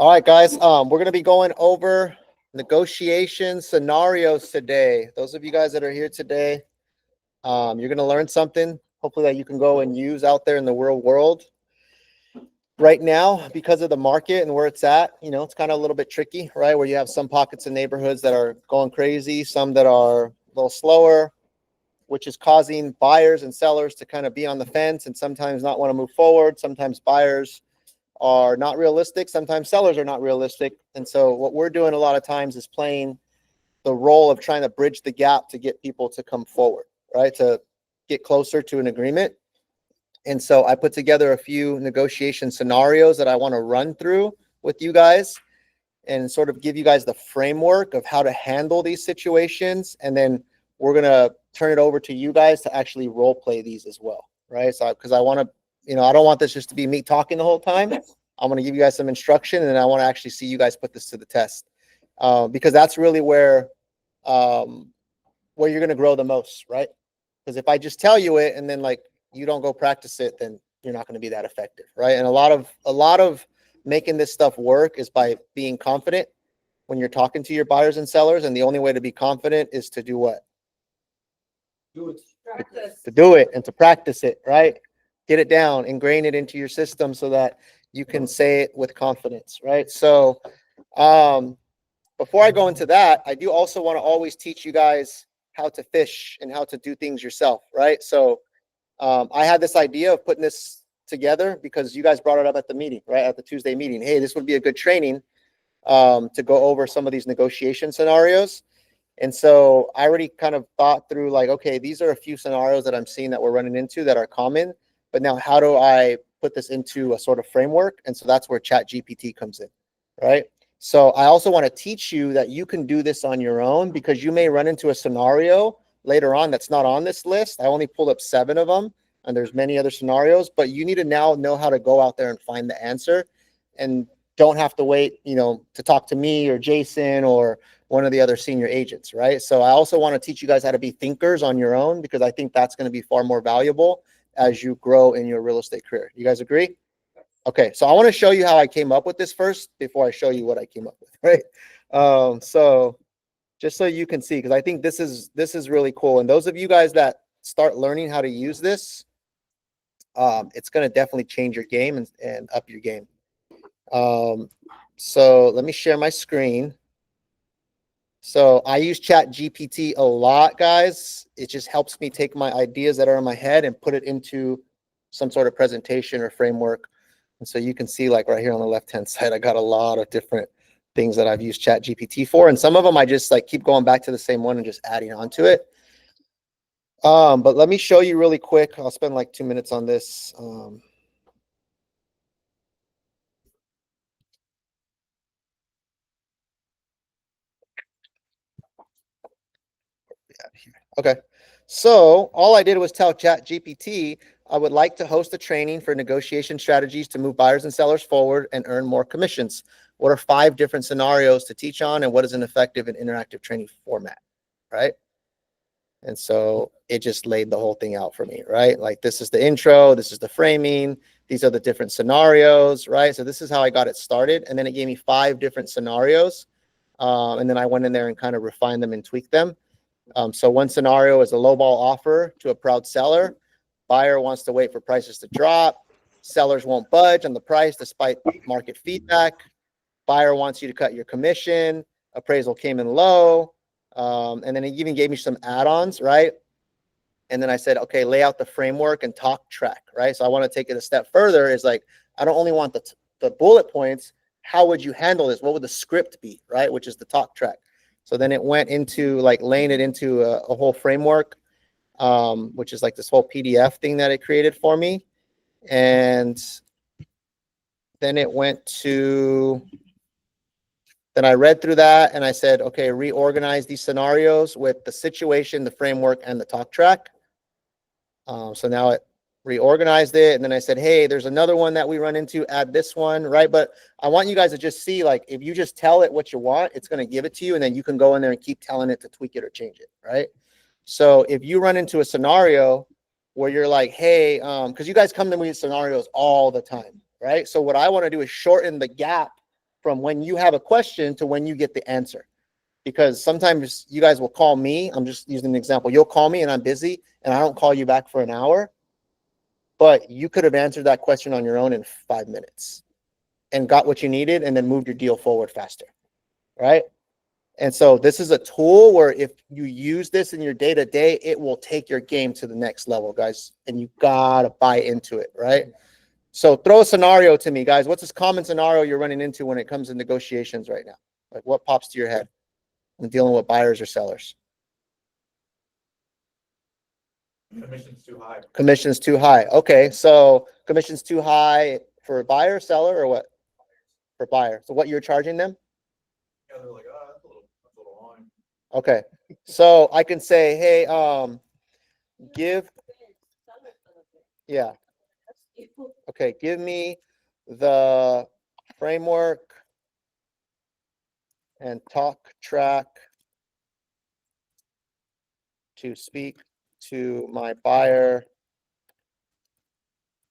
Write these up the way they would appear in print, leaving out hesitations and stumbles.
All right, guys. We're going to be going over negotiation scenarios today. Those of you guys that are here today, you're going to learn something, hopefully that you can go and use out there in the real world. Right now, because of the market and where it's at, it's kind of a little bit tricky, right? Where you have some pockets and neighborhoods that are going crazy, some that are a little slower, which is causing buyers and sellers to kind of be on the fence and sometimes not want to move forward. Sometimes buyers are not realistic. Sometimes sellers are not realistic. And so what we're doing a lot of times is playing the role of trying to bridge the gap to get people to come forward, right? To get closer to an agreement. And so I put together a few negotiation scenarios that I want to run through with you guys and sort of give you guys the framework of how to handle these situations. And then we're going to turn it over to you guys to actually role play these as well, right? So because I want to, I don't want this just to be me talking the whole time. I'm going to give you guys some instruction, and then I want to actually see you guys put this to the test, because that's really where you're going to grow the most, right? Because if I just tell you it and then you don't go practice it, then you're not going to be that effective, right? And a lot of making this stuff work is by being confident when you're talking to your buyers and sellers. And the only way to be confident is to do what? Do it. Practice. To do it and to practice it, right? Get it down, ingrain it into your system so that you can say it with confidence, right? So before I go into that, I do also want to always teach you guys how to fish and how to do things yourself, right? So I had this idea of putting this together because you guys brought it up at the meeting, right? At the Tuesday meeting. Hey, this would be a good training to go over some of these negotiation scenarios. And so I already kind of thought through okay, these are a few scenarios that I'm seeing that we're running into that are common, but now how do I put this into a sort of framework? And so that's where ChatGPT comes in, right? So I also want to teach you that you can do this on your own, because you may run into a scenario later on that's not on this list. I only pulled up 7 of them, and there's many other scenarios, but you need to now know how to go out there and find the answer, and don't have to wait, to talk to me or Jason or one of the other senior agents, right? So I also want to teach you guys how to be thinkers on your own, because I think that's going to be far more valuable as you grow in your real estate career. You guys agree? Okay, so I want to show you how I came up with this first before I show you what I came up with, right? So just so you can see, because I think this is really cool. And those of you guys that start learning how to use this, it's going to definitely change your game and up your game. So let me share my screen. So I use ChatGPT a lot, guys. It just helps me take my ideas that are in my head and put it into some sort of presentation or framework. And so you can see right here on the left-hand side, I got a lot of different things that I've used ChatGPT for. And some of them I just keep going back to the same one and just adding on to it. But let me show you really quick. I'll spend 2 minutes on this. Okay, so all I did was tell ChatGPT I would like to host a training for negotiation strategies to move buyers and sellers forward and earn more commissions. What are 5 different scenarios to teach on, and what is an effective and interactive training format, right? And so it just laid the whole thing out for me, right? This is the intro, this is the framing, these are the different scenarios, right? So this is how I got it started. And then it gave me 5 different scenarios. And then I went in there and kind of refined them and tweaked them. So one scenario is a lowball offer to a proud seller. Buyer wants to wait for prices to drop. Sellers won't budge on the price despite market feedback. Buyer wants you to cut your commission. Appraisal came in low. And then it even gave me some add-ons, right? And then I said, okay, lay out the framework and talk track, right? So I want to take it a step further. Is I don't only want the bullet points. How would you handle this? What would the script be, right? Which is the talk track. So then it went into laying it into a whole framework, which is this whole PDF thing that it created for me. And then it went to, then I read through that and I said, okay, reorganize these scenarios with the situation, the framework, and the talk track. So now it reorganized it. And then I said, hey, there's another one that we run into, add this one, right? But I want you guys to just see, if you just tell it what you want, it's going to give it to you. And then you can go in there and keep telling it to tweak it or change it, right? So if you run into a scenario where you're hey, because you guys come to me with scenarios all the time, right? So what I want to do is shorten the gap from when you have a question to when you get the answer. Because sometimes you guys will call me. I'm just using an example. You'll call me and I'm busy and I don't call you back for an hour, but you could have answered that question on your own in 5 minutes and got what you needed and then moved your deal forward faster, right? And so this is a tool where if you use this in your day-to-day, it will take your game to the next level, guys. And you gotta buy into it, right? So throw a scenario to me, guys. What's this common scenario you're running into when it comes to negotiations right now? Like what pops to your head when dealing with buyers or sellers? Commission's too high. Commission's too high. Okay, so commission's too high for a buyer, seller, or what? For buyer. So what you're charging them? Yeah, they're like, oh, that's a little high. Okay. So I can say, hey, give, yeah. Okay, give me the framework and talk track to speak to my buyer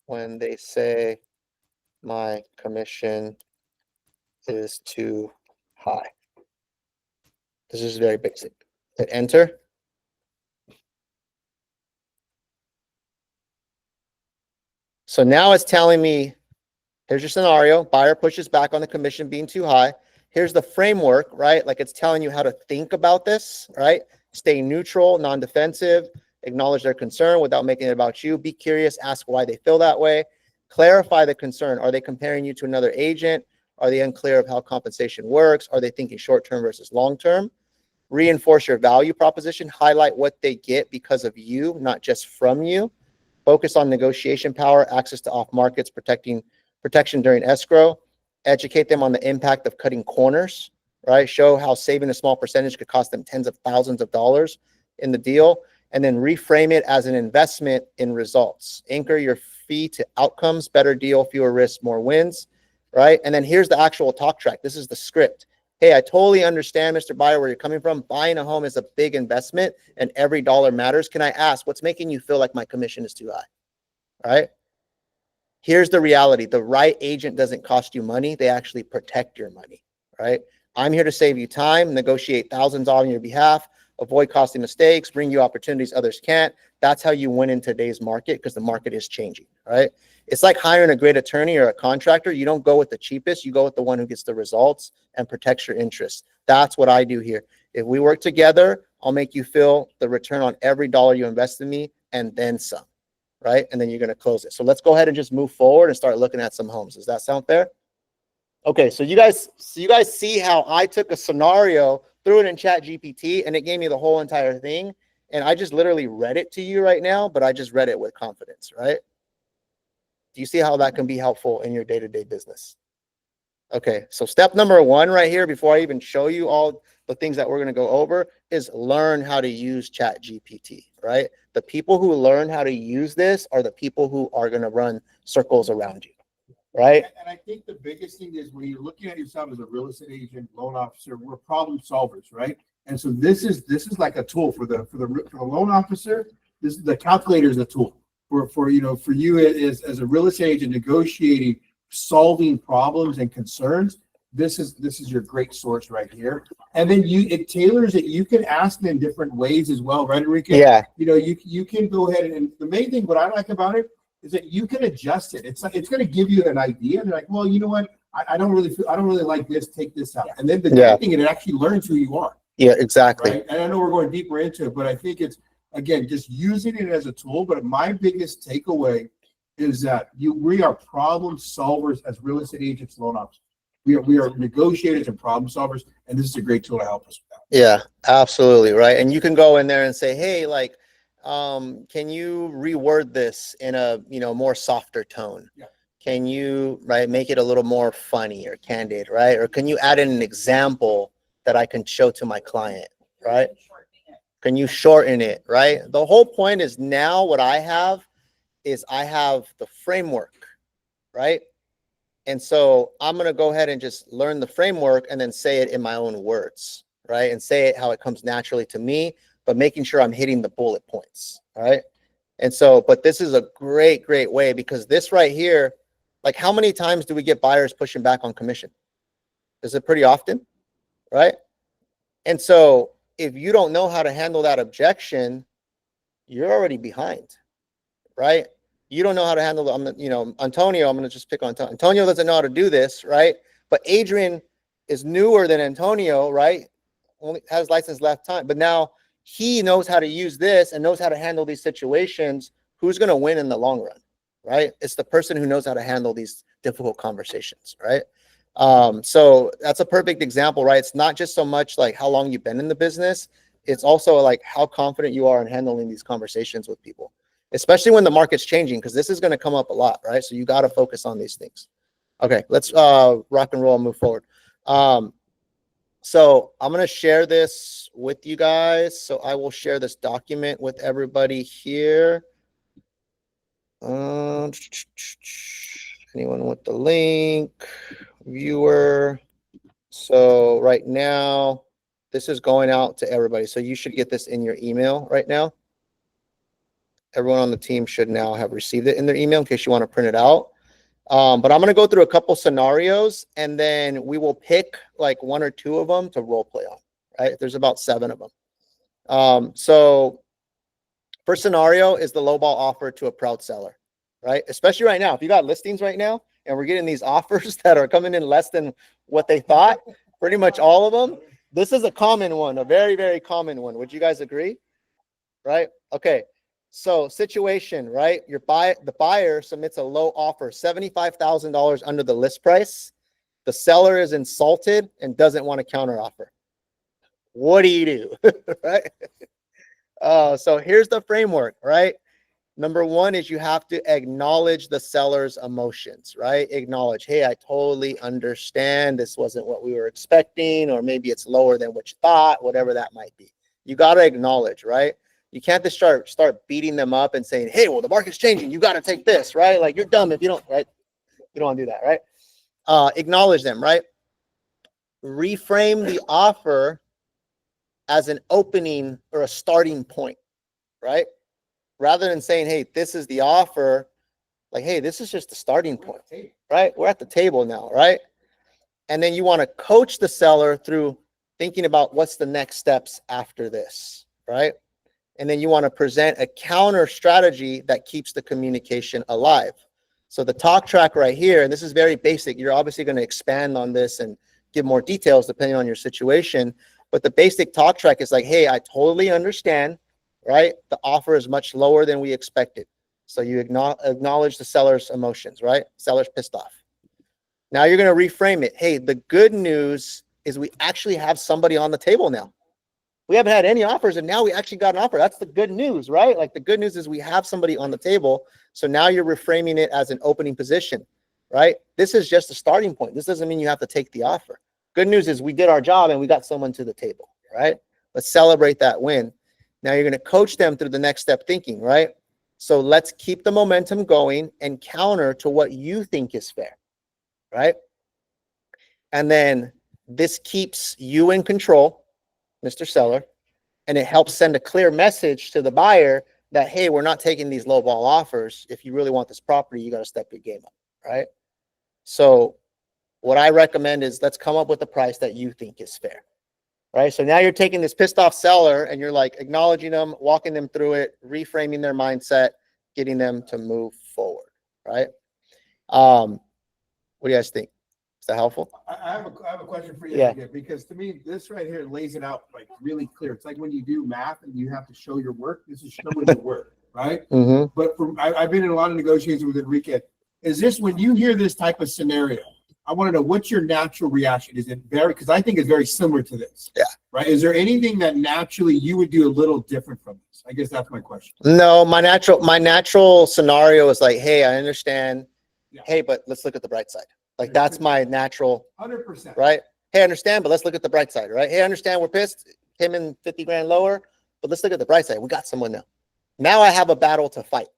when they say my commission is too high. This is very basic. Hit enter. So now it's telling me, here's your scenario. Buyer pushes back on the commission being too high. Here's the framework, right? Like it's telling you how to think about this, right? Stay neutral, non-defensive, acknowledge their concern without making it about you. Be curious, ask why they feel that way. Clarify the concern. Are they comparing you to another agent? Are they unclear of how compensation works? Are they thinking short-term versus long-term? Reinforce your value proposition. Highlight what they get because of you, not just from you. Focus on negotiation power, access to off markets, protection during escrow. Educate them on the impact of cutting corners, right? Show how saving a small percentage could cost them tens of thousands of dollars in the deal. And then reframe it as an investment in results. Anchor your fee to outcomes, better deal, fewer risks, more wins, right? And then here's the actual talk track. This is the script. Hey, I totally understand, Mr. Buyer, where you're coming from. Buying a home is a big investment and every dollar matters. Can I ask, what's making you feel like my commission is too high? All right. Here's the reality. The right agent doesn't cost you money. They actually protect your money, right? I'm here to save you time, negotiate thousands on your behalf, avoid costly mistakes, bring you opportunities others can't. That's how you win in today's market because the market is changing, right? It's like hiring a great attorney or a contractor. You don't go with the cheapest. You go with the one who gets the results and protects your interests. That's what I do here. If we work together, I'll make you feel the return on every dollar you invest in me and then some, right? And then you're going to close it. So let's go ahead and just move forward and start looking at some homes. Does that sound fair? Okay, so you guys see how I took a scenario, threw it in Chat GPT, and it gave me the whole entire thing. And I just literally read it to you right now, but I just read it with confidence, right? Do you see how that can be helpful in your day-to-day business? Okay, so step number one right here, before I even show you all the things that we're going to go over, is learn how to use Chat GPT, right? The people who learn how to use this are the people who are going to run circles around you, right? And I think the biggest thing is when you're looking at yourself as a real estate agent, loan officer, we're problem solvers, right? And so this is like a tool for the loan officer. This is the calculator is a tool for you as a real estate agent negotiating, solving problems and concerns. This is your great source right here. And then it tailors it. You can ask them in different ways as well, right, Enrique? Yeah. You can go ahead and the main thing what I like about it is that you can adjust it. It's going to give you an idea. They're like, well, you know what? I don't really like this. Take this out. And then the next thing, it actually learns who you are. Yeah, exactly. Right. And I know we're going deeper into it, but I think it's, again, just using it as a tool. But my biggest takeaway is that we are problem solvers as real estate agents, loan officers. We are negotiators and problem solvers, and this is a great tool to help us with that. Yeah, absolutely, right. And you can go in there and say, hey, like, can you reword this in a more softer tone? Yeah. Can you make it a little more funny or candid, right? Or can you add in an example that I can show to my client, right? Can you shorten it, right? The whole point is now what I have is I have the framework, right? And so I'm going to go ahead and just learn the framework and then say it in my own words, right? And say it how it comes naturally to me, but making sure I'm hitting the bullet points, right? And so, but this is a great, great way because this right here, like how many times do we get buyers pushing back on commission? Is it pretty often? Right? And so if you don't know how to handle that objection, you're already behind, right? You don't know how to handle Antonio, I'm going to just pick on Antonio. Antonio doesn't know how to do this, right? But Adrian is newer than Antonio, right? Only has license left time, but now he knows how to use this and knows how to handle these situations. Who's going to win in the long run, right? It's the person who knows how to handle these difficult conversations, right? So that's a perfect example, right? It's not just so much like how long you've been in the business. It's also like how confident you are in handling these conversations with people, especially when the market's changing, because this is going to come up a lot, right? So you got to focus on these things. Okay, let's rock and roll and move forward. So I'm going to share this with you guys. So I will share this document with everybody here. Anyone with the link? Viewer. So right now, this is going out to everybody. So you should get this in your email right now. Everyone on the team should now have received it in their email in case you want to print it out. But I'm going to go through a couple scenarios and then we will pick like one or two of them to role play on, right? There's about 7 of them. So first scenario is the lowball offer to a proud seller, right? Especially right now, if you got listings right now and we're getting these offers that are coming in less than what they thought, pretty much all of them. This is a common one, a very, very common one. Would you guys agree? Right? Okay. So situation, right? The buyer submits a low offer, $75,000 under the list price. The seller is insulted and doesn't want to counter offer. What do you do? Right? So here's the framework, right? Number 1 is you have to acknowledge the seller's emotions, right? Acknowledge, hey, I totally understand. This wasn't what we were expecting, or maybe it's lower than what you thought, whatever that might be. You got to acknowledge, right? You can't just start beating them up and saying, hey, well, the market's changing. You got to take this, right? Like you're dumb if you don't, right? You don't want to do that, right? Acknowledge them, right? Reframe the offer as an opening or a starting point, right? Rather than saying, hey, this is the offer, like, hey, this is just the starting point, right? We're at the table now, right? And then you want to coach the seller through thinking about what's the next steps after this, right? And then you want to present a counter strategy that keeps the communication alive. So the talk track right here, and this is very basic. You're obviously going to expand on this and give more details depending on your situation. But the basic talk track is like, hey, I totally understand, right? The offer is much lower than we expected. So you acknowledge the seller's emotions, right? Seller's pissed off. Now you're going to reframe it. Hey, the good news is we actually have somebody on the table now. We haven't had any offers and now we actually got an offer. That's the good news, right? Like the good news is we have somebody on the table. So now you're reframing it as an opening position, right? This is just a starting point. This doesn't mean you have to take the offer. Good news is we did our job and we got someone to the table, right? Let's celebrate that win. Now you're going to coach them through the next step thinking, right? So let's keep the momentum going and counter to what you think is fair, right? And then this keeps you in control, Mr. Seller, and it helps send a clear message to the buyer that, hey, we're not taking these lowball offers. If you really want this property, you got to step your game up, right? So what I recommend is let's come up with a price that you think is fair, right? So now you're taking this pissed off seller and you're like acknowledging them, walking them through it, reframing their mindset, getting them to move forward, right? What do you guys think? Is that helpful? I have a question for you, Yeah. Enrique, because to me, this right here lays it out like really clear. It's like when you do math and you have to show your work. This is showing your work, right? Mm-hmm. But I've been in a lot of negotiations with Enrique. Is this when you hear this type of scenario? I want to know what's your natural reaction. Is it very, because I think it's very similar to this. Yeah. Right. Is there anything that naturally you would do a little different from this? I guess that's my question. No, my natural scenario is like, hey, I understand. Yeah. Hey, but let's look at the bright side. Like that's my natural, 100%. right? Hey, I understand, but let's look at the bright side, right? Hey, I understand we're pissed, came in 50 grand lower, but let's look at the bright side. We got someone now. Now I have a battle to fight,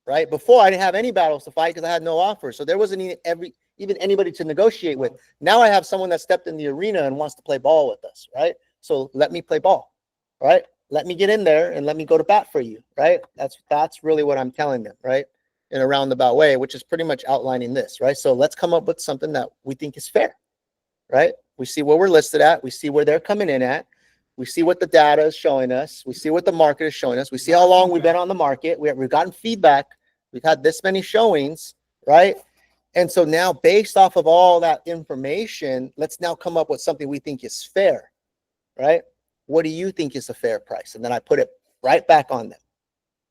right? Before I didn't have any battles to fight because I had no offers. So there wasn't even anybody to negotiate with. Now I have someone that stepped in the arena and wants to play ball with us, right? So let me play ball, right? Let me get in there and let me go to bat for you, right? That's really what I'm telling them, right? In a roundabout way, which is pretty much outlining this, right? So let's come up with something that we think is fair, right? We see where we're listed at. We see where they're coming in at. We see what the data is showing us. We see what the market is showing us. We see how long we've been on the market. We've gotten feedback. We've had this many showings, right? And so now based off of all that information, let's now come up with something we think is fair, right? What do you think is a fair price? And then I put it right back on them,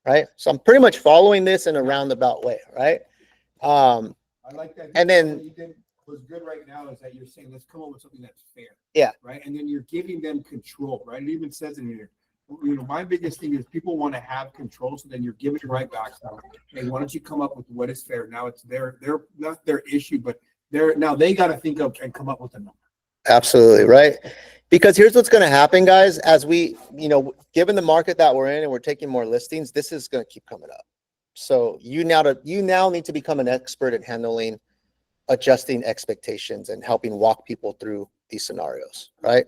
right? So I'm pretty much following this in a roundabout way, right? I like that. And then- what you did was good right now is that you're saying, let's come up with something that's fair. Yeah. Right. And then you're giving them control, right? It even says in here, my biggest thing is people want to have control. So then you're giving it right back to them. Hey, why don't you come up with what is fair? Now it's they're not their issue, but now they got to think of and come up with a number. Absolutely, right? Because here's what's going to happen, guys, as we, given the market that we're in and we're taking more listings, this is going to keep coming up. So you now need to become an expert at handling, adjusting expectations and helping walk people through these scenarios, right?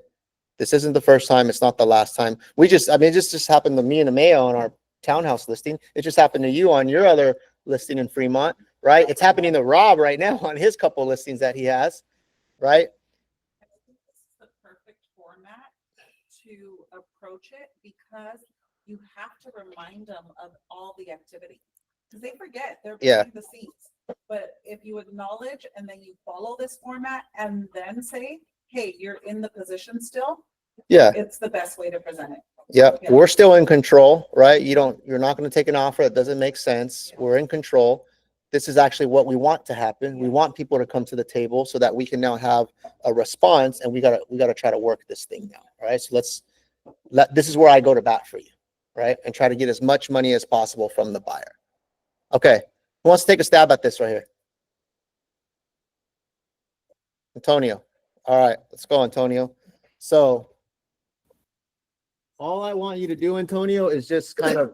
This isn't the first time. It's not the last time. It just happened to me and Amaya on our townhouse listing. It just happened to you on your other listing in Fremont, right? It's happening to Rob right now on his couple listings that he has, right? I think this is the perfect format to approach it because you have to remind them of all the activity. Because they forget, they're Yeah. behind the scenes. But if you acknowledge and then you follow this format and then say, hey, you're in the position still, Yeah. it's the best way to present it. Yep. Yeah. We're still in control, right? You're not going to take an offer that doesn't make sense. We're in control. This is actually what we want to happen. We want people to come to the table so that we can now have a response, and we gotta try to work this thing now. Right. So this is where I go to bat for you, right? And try to get as much money as possible from the buyer. Okay. Who wants to take a stab at this right here? Antonio. All right, let's go, Antonio. So all I want you to do, Antonio, is just kind of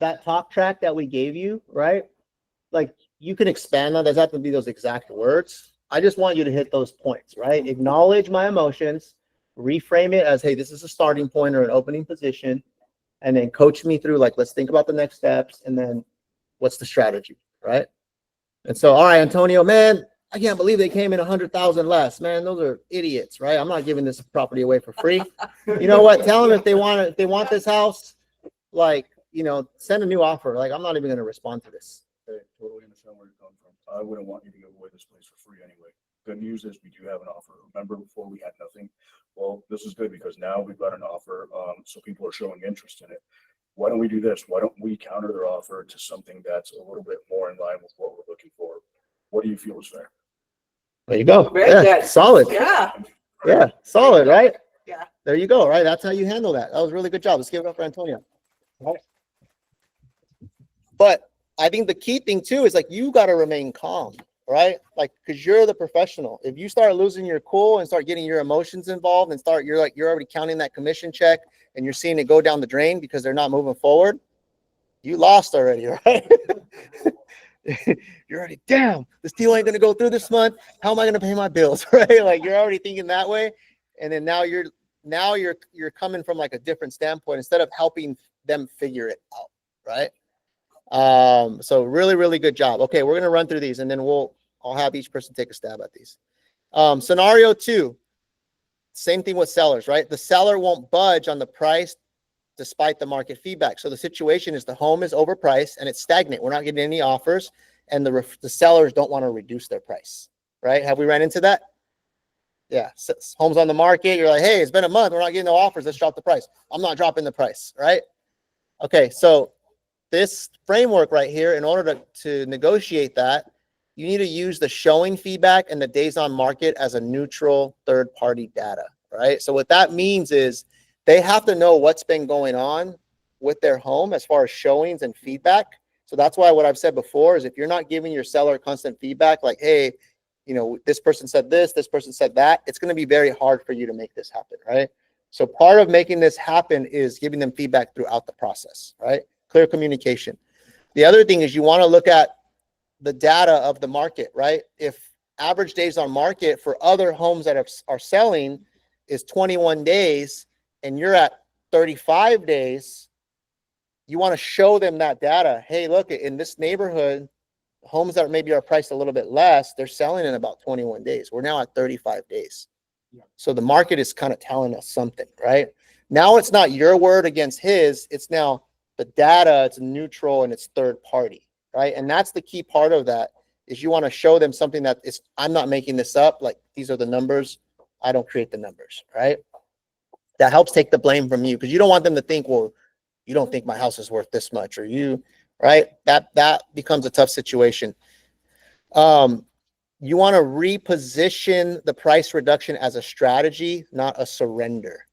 that talk track that we gave you, right? Like you can expand on, doesn't have to be those exact words. I just want you to hit those points, right? Acknowledge my emotions, reframe it as, hey, this is a starting point or an opening position, and then coach me through, like, let's think about the next steps, and then what's the strategy, right? And so, all right, Antonio, man, I can't believe they came in 100,000 less, man. Those are idiots, right? I'm not giving this property away for free. You know what? Tell them if they want this house, like, send a new offer. Like, I'm not even going to respond to this. Hey, totally understand where you're coming from. I wouldn't want you to give away this place for free anyway. Good news is we do have an offer. Remember before we had nothing? Well, this is good because now we've got an offer. So people are showing interest in it. Why don't we do this? Why don't we counter their offer to something that's a little bit more in line with what we're looking for? What do you feel is fair? There you go. Very Yeah, good. solid. Yeah. Yeah, solid, right? Yeah. There you go, right? That's how you handle that. That was a really good job. Let's give it up for Antonio. Right. But I think the key thing too is like you got to remain calm, right? Like, because you're the professional. If you start losing your cool and start getting your emotions involved and you're already counting that commission check and you're seeing it go down the drain because they're not moving forward, you lost already, right? You're already, damn, this deal ain't gonna go through this month. How am I gonna pay my bills, right? Like you're already thinking that way, and then now you're coming from like a different standpoint instead of helping them figure it out, right? So really, really good job. Okay, we're gonna run through these, and then I'll have each person take a stab at these. Scenario 2, same thing with sellers, right? The seller won't budge on the price despite the market feedback. So the situation is the home is overpriced and it's stagnant. We're not getting any offers, and the sellers don't want to reduce their price, right? Have we ran into that? Yeah, home's on the market. You're like, hey, it's been a month. We're not getting no offers. Let's drop the price. I'm not dropping the price, right? Okay, so this framework right here, in order to negotiate that, you need to use the showing feedback and the days on market as a neutral third-party data, right? So what that means is they have to know what's been going on with their home as far as showings and feedback. So that's why what I've said before is if you're not giving your seller constant feedback, like, hey, this person said this person said that, it's going to be very hard for you to make this happen, right? So part of making this happen is giving them feedback throughout the process, right? Clear communication. The other thing is you want to look at the data of the market, right? If average days on market for other homes that are selling is 21 days and you're at 35 days, you want to show them that data. Hey, look, in this neighborhood, homes that maybe are priced a little bit less, they're selling in about 21 days. We're now at 35 days. Yeah. So the market is kind of telling us something, right? Now it's not your word against his, it's now the data, it's neutral and it's third party, right? And that's the key part of that is you want to show them something that is, I'm not making this up, like these are the numbers, I don't create the numbers, right? That helps take the blame from you because you don't want them to think, well, you don't think my house is worth this much or you, right? That becomes a tough situation. You want to reposition the price reduction as a strategy, not a surrender,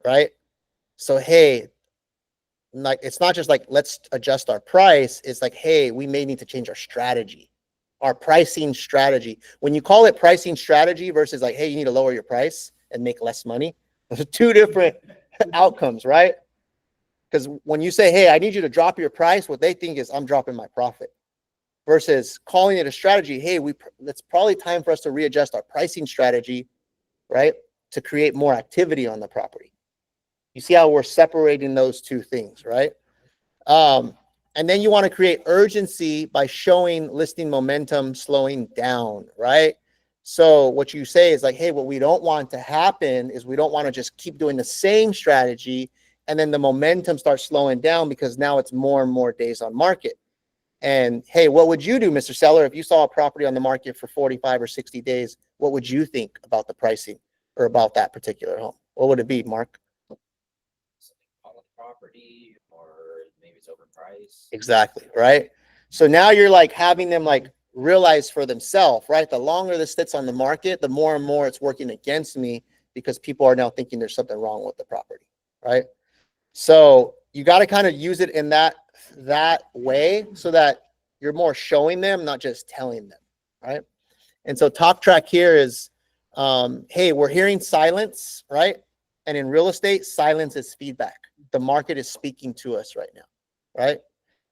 right? So, hey, like, it's not just like, let's adjust our price. It's like, hey, we may need to change our strategy, our pricing strategy. When you call it pricing strategy versus like, hey, you need to lower your price and make less money, those are two different outcomes, right? Because when you say, hey, I need you to drop your price, what they think is I'm dropping my profit. Versus calling it a strategy, hey, it's probably time for us to readjust our pricing strategy, right? To create more activity on the property. You see how we're separating those two things, right? And then you want to create urgency by showing listing momentum slowing down, right? So what you say is like, hey, what we don't want to happen is we don't want to just keep doing the same strategy and then the momentum starts slowing down because now it's more and more days on market. And hey, what would you do, Mr. Seller, if you saw a property on the market for 45 or 60 days? What would you think about the pricing or about that particular home? What would it be, Mark? Something wrong with the property, or maybe it's overpriced. Exactly, right? So now you're like having them like realize for themselves, right? The longer this sits on the market, the more and more it's working against me because people are now thinking there's something wrong with the property, right? So you got to kind of use it in that way so that you're more showing them, not just telling them, right? And so talk track here is, hey, we're hearing silence, right? And in real estate, silence is feedback. The market is speaking to us right now, right?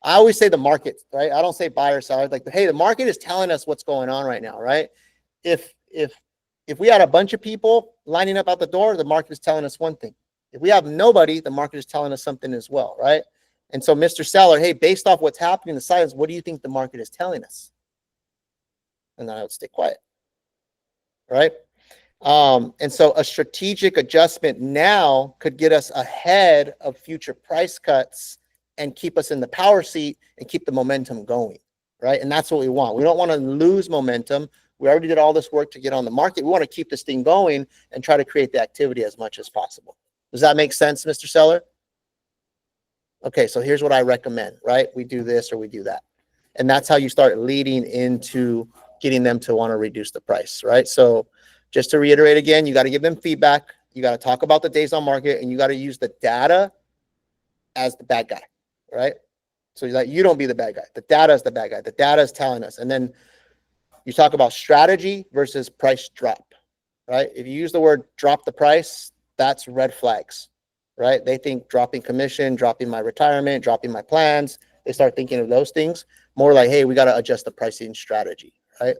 I always say the market, right? I don't say buyer seller. Like, hey, the market is telling us what's going on right now, right? If we had a bunch of people lining up out the door, the market is telling us one thing. If we have nobody, the market is telling us something as well, right? And so, Mr. Seller, hey, based off what's happening in the silence, what do you think the market is telling us? And then I would stay quiet, right? And so a strategic adjustment now could get us ahead of future price cuts and keep us in the power seat and keep the momentum going, right? And that's what we want. We don't want to lose momentum. We already did all this work to get on the market. We want to keep this thing going and try to create the activity as much as possible. Does that make sense, Mr. Seller? Okay, so here's what I recommend, right? We do this or we do that. And that's how you start leading into getting them to want to reduce the price, right? So just to reiterate again, you got to give them feedback. You got to talk about the days on market and you got to use the data as the bad guy, right? So that you don't be the bad guy. The data is the bad guy. The data is telling us. And then you talk about strategy versus price drop, right? If you use the word drop the price, that's red flags, right? They think dropping commission, dropping my retirement, dropping my plans. They start thinking of those things more like, hey, we got to adjust the pricing strategy, right?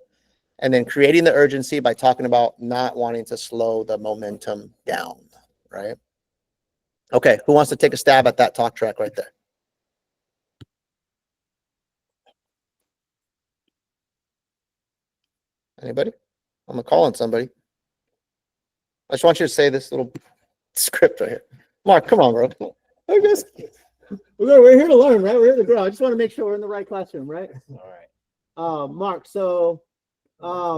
And then creating the urgency by talking about not wanting to slow the momentum down, right? Okay, who wants to take a stab at that talk track right there? Anybody? I'm gonna call on somebody. I just want you to say this little script right here. Mark, come on, bro. We're here to learn, right? We're here to grow. I just want to make sure we're in the right classroom, right? All right. Mark, so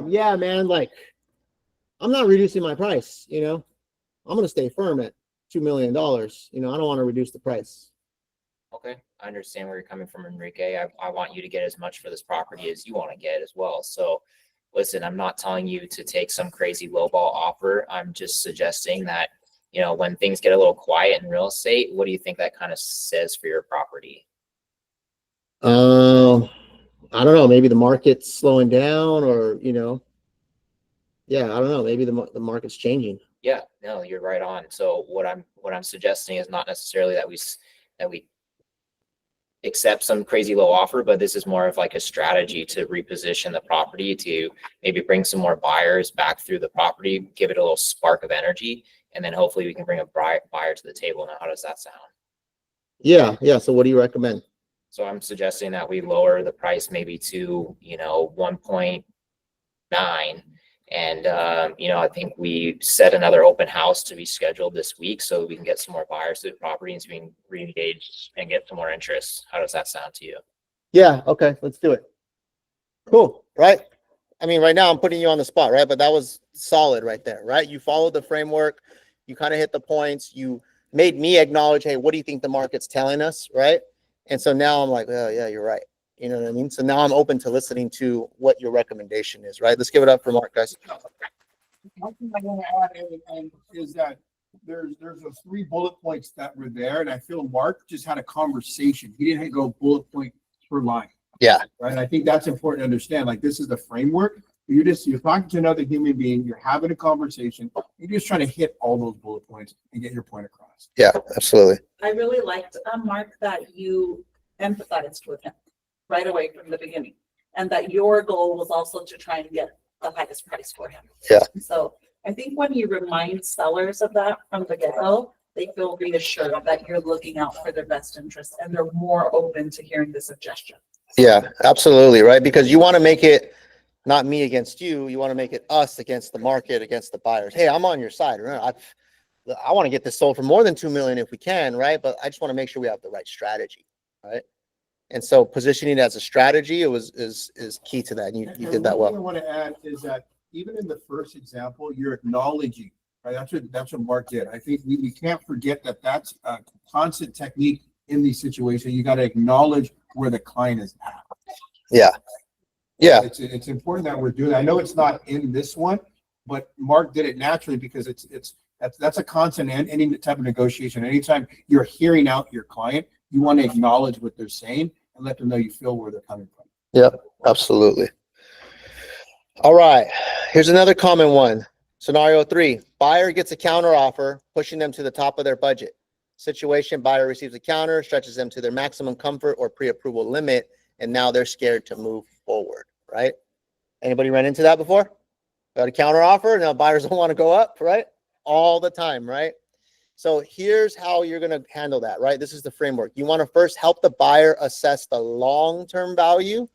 yeah, man, like I'm not reducing my price, you know. I'm gonna stay firm at $2 million. You know, I don't want to reduce the price. Okay, I understand where you're coming from, Enrique. I want you to get as much for this property as you want to get as well. So listen, I'm not telling you to take some crazy lowball offer. I'm just suggesting that, you know, when things get a little quiet in real estate, what do you think that kind of says for your property? I don't know. Maybe the market's slowing down, or you know, yeah, I don't know. Maybe the market's changing. Yeah, no, you're right on. So what I'm suggesting is not necessarily that we accept some crazy low offer, but this is more of like a strategy to reposition the property, to maybe bring some more buyers back through the property, give it a little spark of energy, and then hopefully we can bring a buyer to the table. Now, how does that sound? Yeah. So what do you recommend? So I'm suggesting that we lower the price maybe to, 1.9. And, I think we set another open house to be scheduled this week so we can get some more buyers to the property and so we can re-engage and get some more interest. How does that sound to you? Yeah, okay, let's do it. Cool, right? I mean, right now I'm putting you on the spot, right? But that was solid right there, right? You followed the framework, you kind of hit the points, you made me acknowledge, hey, what do you think the market's telling us, right? And so now I'm like, oh yeah, you're right. You know what I mean? So now I'm open to listening to what your recommendation is, right? Let's give it up for Mark, guys. One thing I want to add and is that there's those 3 bullet points that were there, and I feel Mark just had a conversation. He didn't go bullet point per line. Yeah. Right. And I think that's important to understand. Like, this is the framework. You're talking to another human being, you're having a conversation, you're just trying to hit all those bullet points and get your point across. Yeah, absolutely. I really liked, Mark, that you empathized with him right away from the beginning. And that your goal was also to try and get the highest price for him. Yeah. So I think when you remind sellers of that from the get-go, they feel reassured that you're looking out for their best interest and they're more open to hearing the suggestion. Yeah, absolutely, right? Because you want to make it not me against you. You want to make it us against the market, against the buyers. Hey, I'm on your side. Right? I want to get this sold for more than 2 million if we can, right? But I just want to make sure we have the right strategy, right? And so positioning it as a strategy, is key to that. And you did that One thing well. I want to add is that even in the first example, you're acknowledging, right? That's what Mark did. I think we can't forget that that's a constant technique in these situations. You got to acknowledge where the client is at. Yeah. Yeah. It's important that we're doing. I know it's not in this one, but Mark did it naturally because that's a constant in any type of negotiation. Anytime you're hearing out your client, you want to acknowledge what they're saying and let them know you feel where they're coming from. Yep. Absolutely. All right. Here's another common one. Scenario 3, buyer gets a counter offer, pushing them to the top of their budget. Situation, buyer receives a counter, stretches them to their maximum comfort or pre-approval limit, and now they're scared to move forward, right? Anybody run into that before? Got a counter offer, now buyers don't want to go up, right? All the time, right? So here's how you're going to handle that, right? This is the framework. You want to first help the buyer assess the long-term value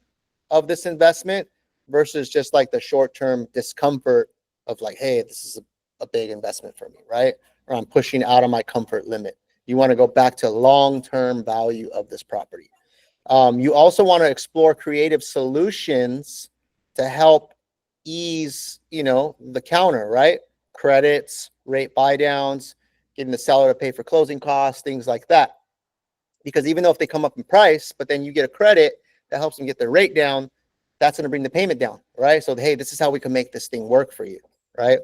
of this investment versus just like the short-term discomfort of like, hey, this is a big investment for me, right? Or I'm pushing out of my comfort limit. You want to go back to long-term value of this property. You also want to explore creative solutions to help ease, the counter, right? Credits, rate buy downs, getting the seller to pay for closing costs, things like that. Because even though if they come up in price, but then you get a credit that helps them get their rate down, that's going to bring the payment down, right? So, hey, this is how we can make this thing work for you, right?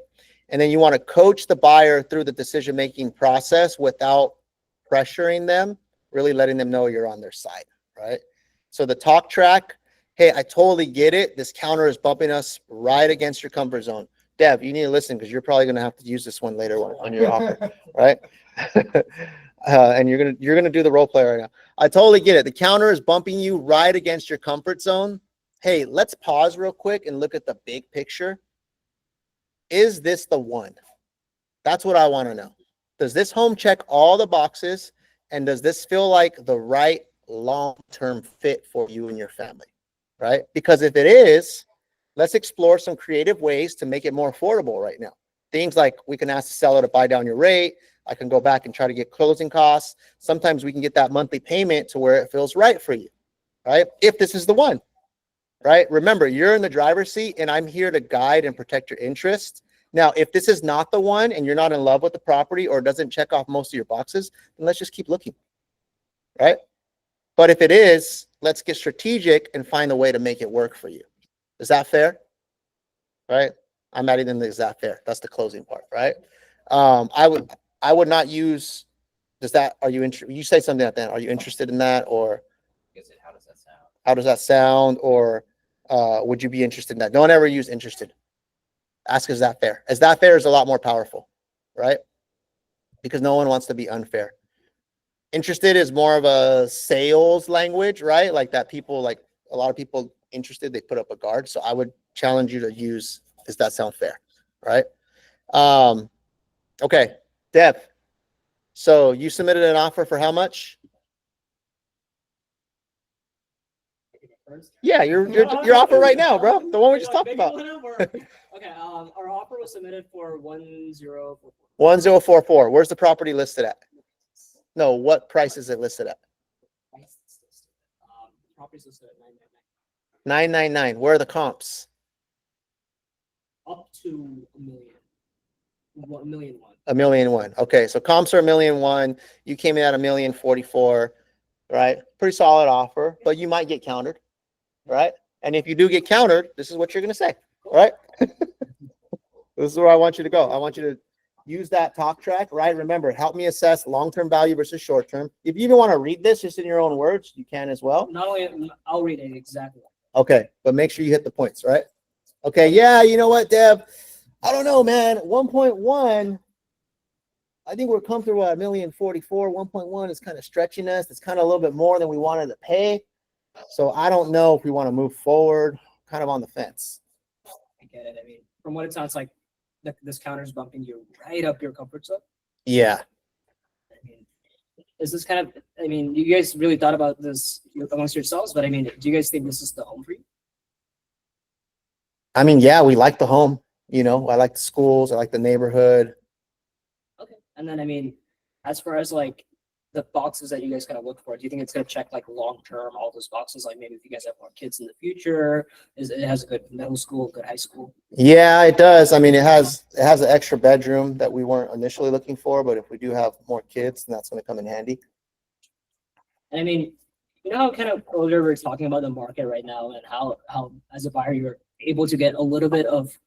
And then you want to coach the buyer through the decision-making process without pressuring them, really letting them know you're on their side, right? So the talk track, hey, I totally get it. This counter is bumping us right against your comfort zone. Dev, you need to listen because you're probably going to have to use this one later on your offer, right? And you're gonna do the role play right now. I totally get it. The counter is bumping you right against your comfort zone. Hey, let's pause real quick and look at the big picture. Is this the one? That's what I want to know. Does this home check all the boxes? And does this feel like the right long-term fit for you and your family, right? Because if it is, let's explore some creative ways to make it more affordable right now. Things like we can ask the seller to buy down your rate. I can go back and try to get closing costs. Sometimes we can get that monthly payment to where it feels right for you, right? If this is the one, right? Remember, you're in the driver's seat and I'm here to guide and protect your interests. Now, if this is not the one and you're not in love with the property or doesn't check off most of your boxes, then let's just keep looking, right? But if it is, let's get strategic and find a way to make it work for you. Is that fair? Right? I'm adding in the is that fair? That's the closing part, right? I would not use, are you interested? You say something at the end. Are you interested in that? Or How does that sound? how does that sound? Or would you be interested in that? Don't ever use interested. Ask, is that fair? Is that fair is a lot more powerful, right? Because no one wants to be unfair. Interested is more of a sales language, right? Like that people, like a lot of people interested, they put up a guard. So I would challenge you to use, does that sound fair? Right? Okay, Deb. So you submitted an offer for how much? first? Yeah, your offer right now, bro. The one we just talked about. Okay, our offer was submitted for 1044. 1044. Where's the property listed at? No, what price is it listed at? Property's listed at 999. 999. Where are the comps? Up to a million. 1,000,001. A million one. Okay, so comps are a million one. You came in at 1,044,000, right? Pretty solid offer, but you might get countered, right? And if you do get countered, this is what you're gonna say, right? This is where I want you to go. I want you to use that talk track, right? Remember, help me assess long-term value versus short-term. If you even want to read this just in your own words, you can as well. Not only, I'll read it exactly. Okay, but make sure you hit the points, right? Okay, yeah, you know what, Deb? I don't know, man. 1.1, I think we're comfortable at 1,044,000. 1.1 is kind of stretching us. It's kind of a little bit more than we wanted to pay. So I don't know if we want to move forward. Kind of on the fence. I get it. I mean, from what it sounds like, this counter's bumping you right up your comfort zone. Yeah. I mean, is this kind of, I mean, you guys really thought about this amongst yourselves, but I mean, do you guys think this is the home for you? I mean, yeah, we like the home. You know, I like the schools. I like the neighborhood. Okay. And then, I mean, as far as like the boxes that you guys kind of look for, do you think it's going to check like long-term, all those boxes? Like maybe if you guys have more kids in the future, it has a good middle school, good high school? Yeah, it does. I mean, it has an extra bedroom that we weren't initially looking for, but if we do have more kids, then that's going to come in handy. And I mean, you know how kind of earlier we were talking about the market right now and how as a buyer you're able to get a little bit of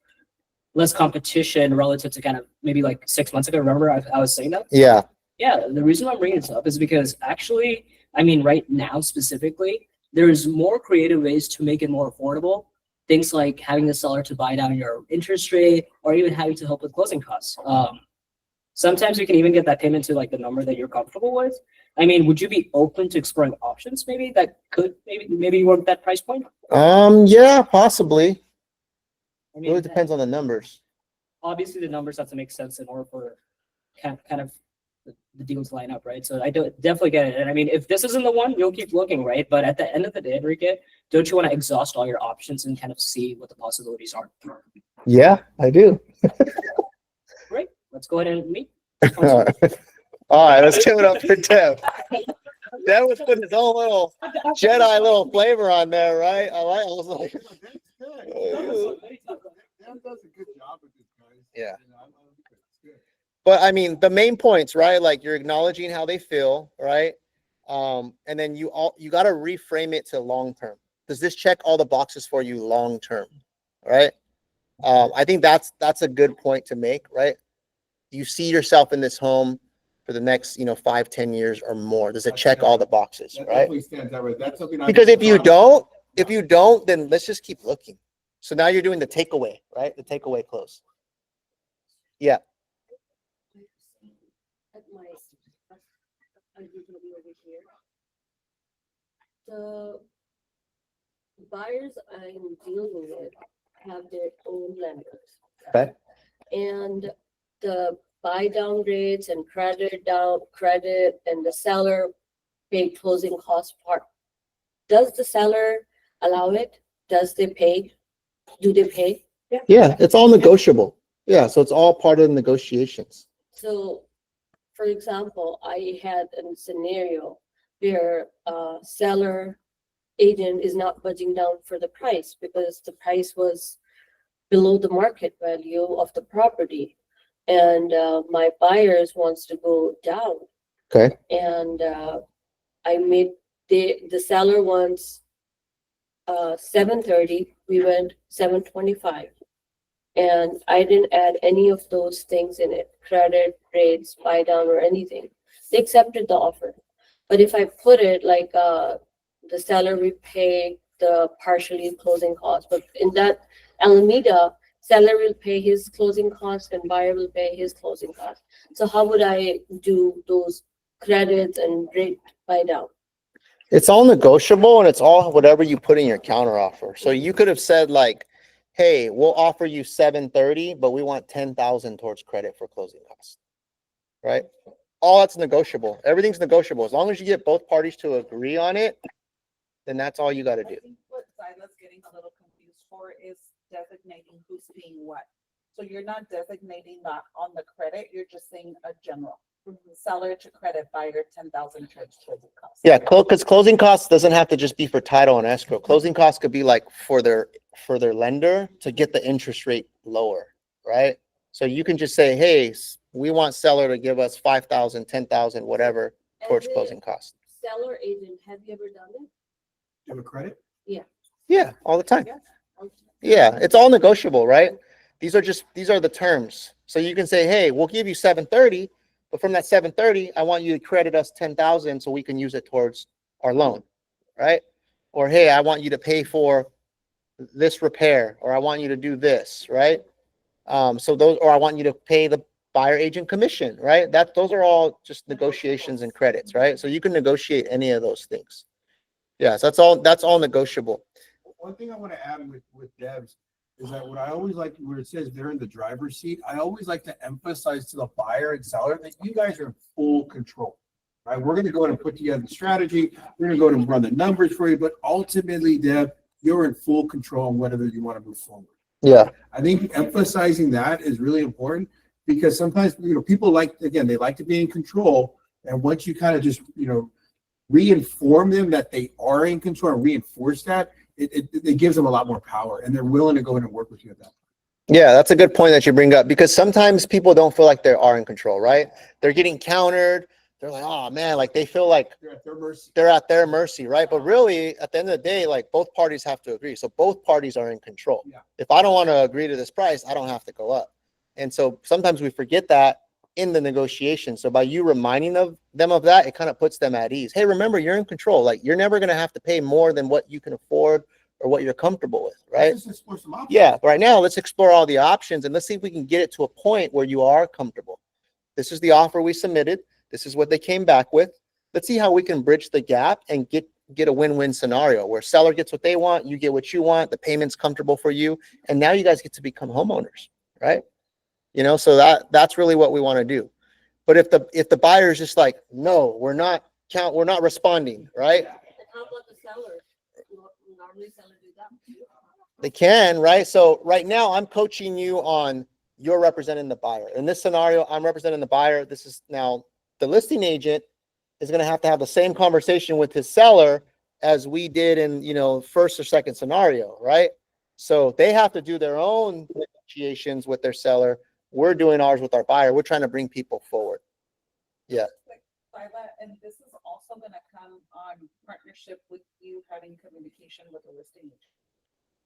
less competition relative to kind of maybe like 6 months ago. Remember I was saying that? Yeah. Yeah, the reason I'm bringing this up is because actually, I mean, right now specifically, there's more creative ways to make it more affordable. Things like having the seller to buy down your interest rate, or even having to help with closing costs. Sometimes you can even get that payment to like the number that you're comfortable with. I mean, would you be open to exploring options maybe that could maybe work that price point? Yeah, possibly. I It mean, really depends on the numbers. obviously the numbers have to make sense in order for kind of the deals line up, right? So I do definitely get it. And I mean, if this isn't the one, you'll keep looking, right? But at the end of the day, Enrique, don't you want to exhaust all your options and kind of see what the possibilities are? Yeah, I do. Great. Let's go ahead and meet. All right, let's give it up for Deb. Deb was putting his own little Jedi little flavor on there, right? I was like, That's good. Dan does a good job with this, guys. Yeah. You know, I love it. It's good. but I mean, the main points, right? Like you're acknowledging how they feel, right? And then you got to reframe it to long term. Does this check all the boxes for you long term, right? I think that's a good point to make, right? You see yourself in this home for the next, 5-10 years or more. Does it check all the boxes, That right? definitely stands out, right? That's something. Because if you don't, then let's just keep looking. So now you're doing the takeaway, right? The takeaway close. Yeah. At my, I'm usually over here. The buyers I'm dealing with have their own lenders. Okay. And the buy down rates and credit and the seller pay closing cost part. Does the seller allow it? Does they pay? Do they pay? Yeah, it's all negotiable. Yeah, so it's all part of the negotiations. So, for example, I had a scenario where seller agent is not budging down for the price because the price was below the market value of the property. And my buyers wants to go down. Okay. And I made the seller wants 730, we went 725. And I didn't add any of those things in it, credit rates, buy down or anything. They accepted the offer. But if I put it like the seller will pay the partially closing costs, but in that Alameda, seller will pay his closing costs and buyer will pay his closing costs. So how would I do those credits and rate buy down? It's all negotiable and it's all whatever you put in your counter offer. So you could have said like, hey, we'll offer you 730, but we want 10,000 towards credit for closing costs. Right? All that's negotiable. Everything's negotiable. As long as you get both parties to agree on it, then that's all you got to do. for is designating who's paying what. So you're not designating that on the credit, you're just saying a general. Seller to credit buyer 10,000 towards closing costs. Yeah, because closing costs doesn't have to just be for title and escrow. Closing costs could be like for their lender to get the interest rate lower, right? So you can just say, hey, we want seller to give us 5,000, 10,000, whatever towards As a closing costs. Seller agent, have you ever done it? Have a credit? Yeah, all the time. Okay. Yeah, it's all negotiable, right? These are the terms. So you can say, hey, we'll give you 730, but from that 730, I want you to credit us 10,000 so we can use it towards our loan, right? Or hey, I want you to pay for this repair, or I want you to do this, right? So those, or I want you to pay the buyer agent commission, right? Those are all just negotiations and credits, right? So you can negotiate any of those things. Yes, that's all negotiable. One thing I want to add with devs is that what I always like, where it says they're in the driver's seat, I always like to emphasize to the buyer and seller that you guys are in full control. Right? We're going to go in and put together the strategy. We're going to go in and run the numbers for you, but ultimately, Deb, you're in full control on whether you want to move forward. Yeah. I think emphasizing that is really important because sometimes, people they like to be in control. And once you kind of just, reinform them that they are in control and reinforce that, it gives them a lot more power and they're willing to go in and work with you at that. Yeah, that's a good point that you bring up because sometimes people don't feel like they are in control, right? They're getting countered. They're like, oh man, like they feel like They're at their mercy. they're at their mercy, right? But really, at the end of the day, like both parties have to agree. So both parties are in control. Yeah. If I don't want to agree to this price, I don't have to go up. And so sometimes we forget that in the negotiation. So by you reminding them of that, it kind of puts them at ease. Hey, remember, you're in control. Like you're never going to have to pay more than what you can afford or what you're comfortable with, right? Let's just explore some options. Yeah, right now, let's explore all the options and let's see if we can get it to a point where you are comfortable. This is the offer we submitted. This is what they came back with. Let's see how we can bridge the gap and get a win-win scenario where seller gets what they want, you get what you want, the payment's comfortable for you, and now you guys get to become homeowners, right? So that's really what we want to do. But if the buyer is just like, no, we're not responding, right? And how about the seller? Normally seller do that. They can, right? So right now I'm coaching you on you're representing the buyer. In this scenario, I'm representing the buyer. This is now the listing agent is going to have the same conversation with his seller as we did in, first or second scenario, right? So they have to do their own negotiations with their seller. We're doing ours with our buyer. We're trying to bring people forward. Yeah. And this is also gonna come on partnership with you having communication with the listing agent,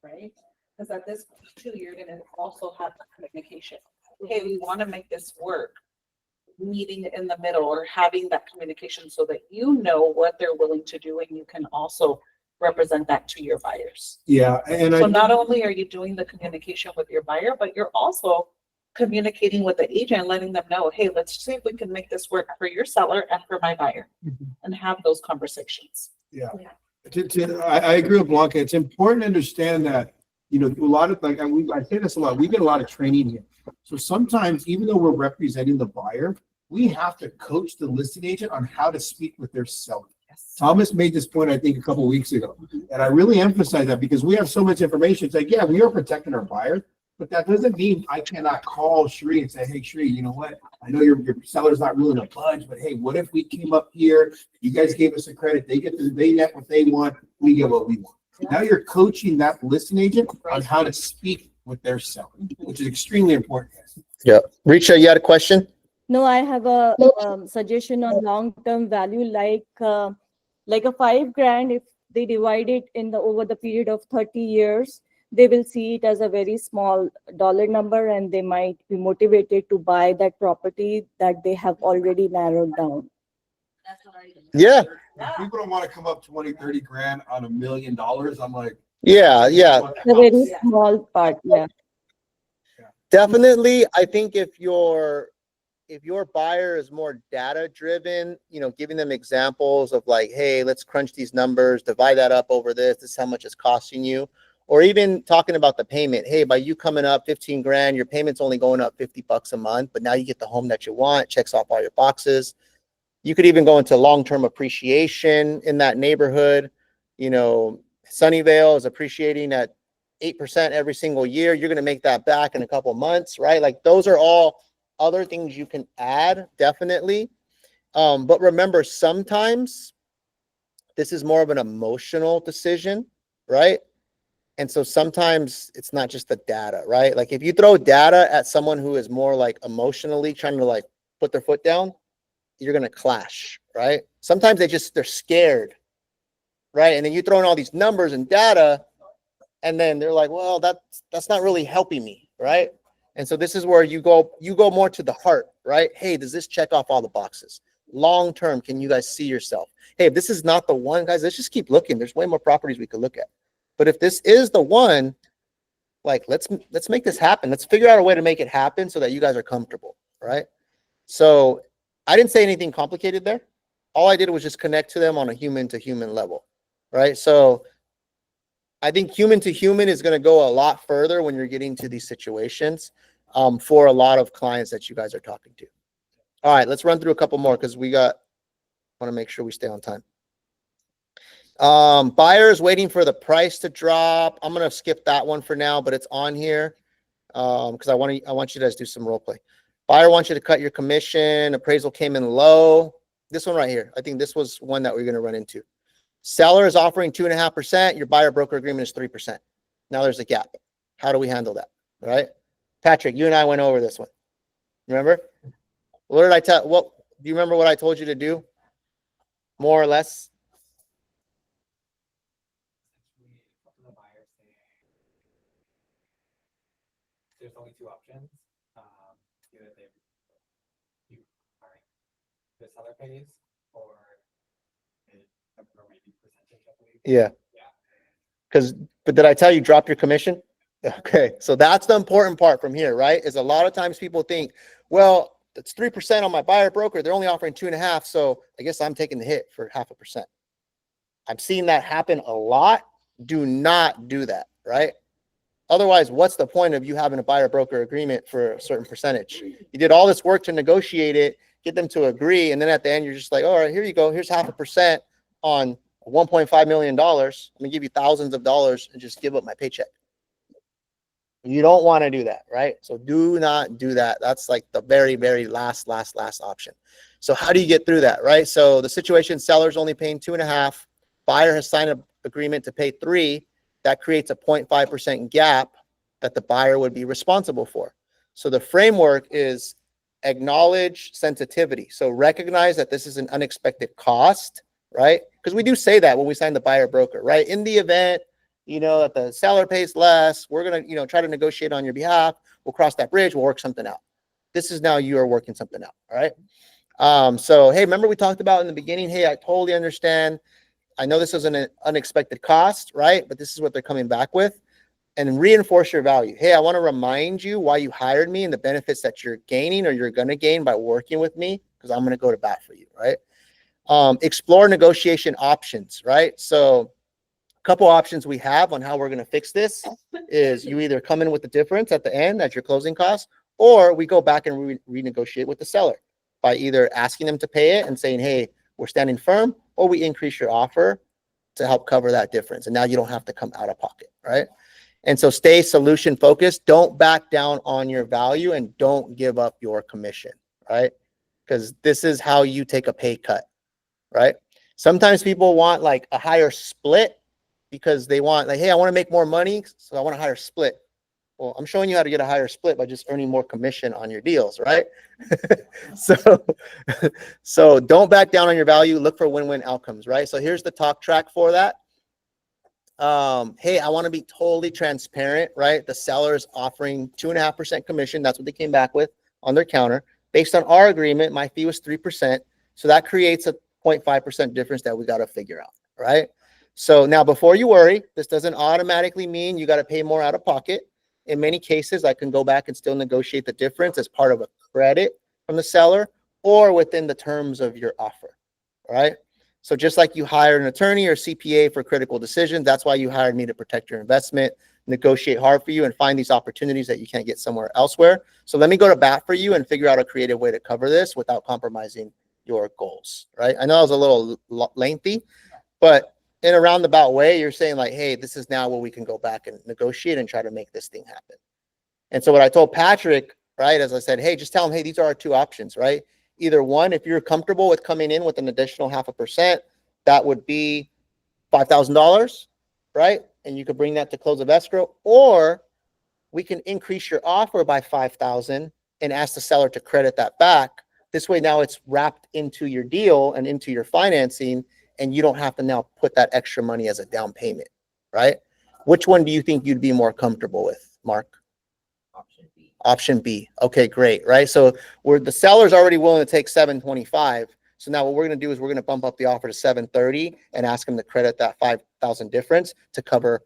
right? Because at this too, you're gonna also have communication. Hey, we want to make this work. Meeting in the middle or having that communication so that you know what they're willing to do and you can also represent that to your buyers. Yeah. And So not only are you doing the communication with your buyer, but you're also communicating with the agent, letting them know, hey, let's see if we can make this work for your seller and for my buyer and have those conversations. I agree with Blanca. It's important to understand that, a lot of I say this a lot. We get a lot of training here. So sometimes, even though we're representing the buyer, we have to coach the listing agent on how to speak with their seller. Yes. Thomas made this point, I think, a couple of weeks ago. And I really emphasize that because we have so much information. It's like, yeah, we are protecting our buyers, but that doesn't mean I cannot call Shree and say, hey, Shree, you know what? I know your seller's not willing to budge, but hey, what if we came up here? You guys gave us a credit. They get what they want. We get what we want. Now you're coaching that listing agent on how to speak with their seller, which is extremely important. Yeah. Richa, you had a question? No, I have a suggestion on long-term value, like a $5,000. If they divide it over the period of 30 years, they will see it as a very small dollar number, and they might be motivated to buy that property that they have already narrowed down. That's what I do. Yeah. If people don't want to come up 20, 30 grand on $1 million, I'm like, Yeah. It's a very small part, yeah. Definitely. I think if your buyer is more data driven, giving them examples of like, hey, let's crunch these numbers, divide that up over this is how much it's costing you. Or even talking about the payment. Hey, by you coming up 15 grand, your payment's only going up $50 a month, but now you get the home that you want, checks off all your boxes. You could even go into long-term appreciation in that neighborhood. Sunnyvale is appreciating at 8% every single year. You're going to make that back in a couple months, right? Like those are all other things you can add, definitely. But remember, sometimes this is more of an emotional decision, right? And so sometimes it's not just the data, right? Like if you throw data at someone who is more like emotionally trying to like put their foot down, you're going to clash, right? Sometimes they're scared, right? And then you throw in all these numbers and data, and then they're like, well, that's not really helping me, right? And so this is where you go more to the heart, right? Hey, does this check off all the boxes? Long term, can you guys see yourself? Hey, if this is not the one, guys, let's just keep looking. There's way more properties we could look at. But if this is the one, like let's make this happen. Let's figure out a way to make it happen so that you guys are comfortable, right? So I didn't say anything complicated there. All I did was just connect to them on a human to human level, right? So I think human to human is going to go a lot further when you're getting to these situations, for a lot of clients that you guys are talking to. All right, let's run through a couple more because want to make sure we stay on time. Buyers waiting for the price to drop. I'm going to skip that one for now, but it's on here because I want you guys to do some role play. Buyer wants you to cut your commission. Appraisal came in low. This one right here. I think this was one that we're going to run into. Seller is offering 2.5%. Your buyer broker agreement is 3%. Now there's a gap. How do we handle that? All right. Patrick, you and I went over this one. Remember? What did I tell? Do you remember what I told you to do? More or less? There's only two options. Either the seller pays or maybe percentage, I believe. Yeah. But did I tell you drop your commission? Okay. So that's the important part from here, right? Is a lot of times people think, well, it's 3% on my buyer broker. They're only offering 2.5%. So I guess I'm taking the hit for 0.5%. I've seen that happen a lot. Do not do that, right? Otherwise, what's the point of you having a buyer broker agreement for a certain percentage? You did all this work to negotiate it, get them to agree. And then at the end, you're just like, all right, here you go. Here's 0.5% on $1.5 million. I'm going to give you thousands of dollars and just give up my paycheck. You don't want to do that, right? So do not do that. That's like the very, very last option. So how do you get through that, right? So the situation, seller's only paying 2.5%. Buyer has signed an agreement to pay 3%. That creates a 0.5% gap that the buyer would be responsible for. So the framework is acknowledge sensitivity. So recognize that this is an unexpected cost, right? Because we do say that when we sign the buyer broker, right? In the event, that the seller pays less, we're going to, try to negotiate on your behalf. We'll cross that bridge. We'll work something out. This is now you are working something out. All right. So, hey, remember we talked about in the beginning, hey, I totally understand. I know this is an unexpected cost, right? But this is what they're coming back with. And reinforce your value. Hey, I want to remind you why you hired me and the benefits that you're gaining or you're going to gain by working with me, because I'm going to go to bat for you, right? Explore negotiation options, right? So a couple options we have on how we're going to fix this is you either come in with the difference at the end at your closing costs, or we go back and renegotiate with the seller by either asking them to pay it and saying, hey, we're standing firm, or we increase your offer to help cover that difference. And now you don't have to come out of pocket, right? And so stay solution focused. Don't back down on your value and don't give up your commission, right? Because this is how you take a pay cut, right? Sometimes people want like a higher split because they want like, hey, I want to make more money, so I want a higher split. Well, I'm showing you how to get a higher split by just earning more commission on your deals, right? So don't back down on your value. Look for win-win outcomes, right? So here's the talk track for that. Hey, I want to be totally transparent, right? The seller is offering 2.5% commission. That's what they came back with on their counter. Based on our agreement, my fee was 3%. So that creates a 0.5% difference that we got to figure out, right? So now before you worry, this doesn't automatically mean you got to pay more out of pocket. In many cases, I can go back and still negotiate the difference as part of a credit from the seller or within the terms of your offer, right? So just like you hire an attorney or CPA for critical decisions, that's why you hired me to protect your investment, negotiate hard for you, and find these opportunities that you can't get somewhere elsewhere. So let me go to bat for you and figure out a creative way to cover this without compromising your goals, right? I know that was a little lengthy, but in a roundabout way, you're saying like, hey, this is now where we can go back and negotiate and try to make this thing happen. And so what I told Patrick, right, as I said, hey, just tell him, hey, these are our two options, right? Either one, if you're comfortable with coming in with an additional 0.5%, that would be $5,000, right? And you could bring that to close of escrow, or we can increase your offer by 5,000 and ask the seller to credit that back. This way now it's wrapped into your deal and into your financing, and you don't have to now put that extra money as a down payment, right? Which one do you think you'd be more comfortable with, Mark? Option B. Option B. Okay, great, right? So the seller's already willing to take 725. So now what we're going to do is we're going to bump up the offer to 730 and ask him to credit that 5,000 difference to cover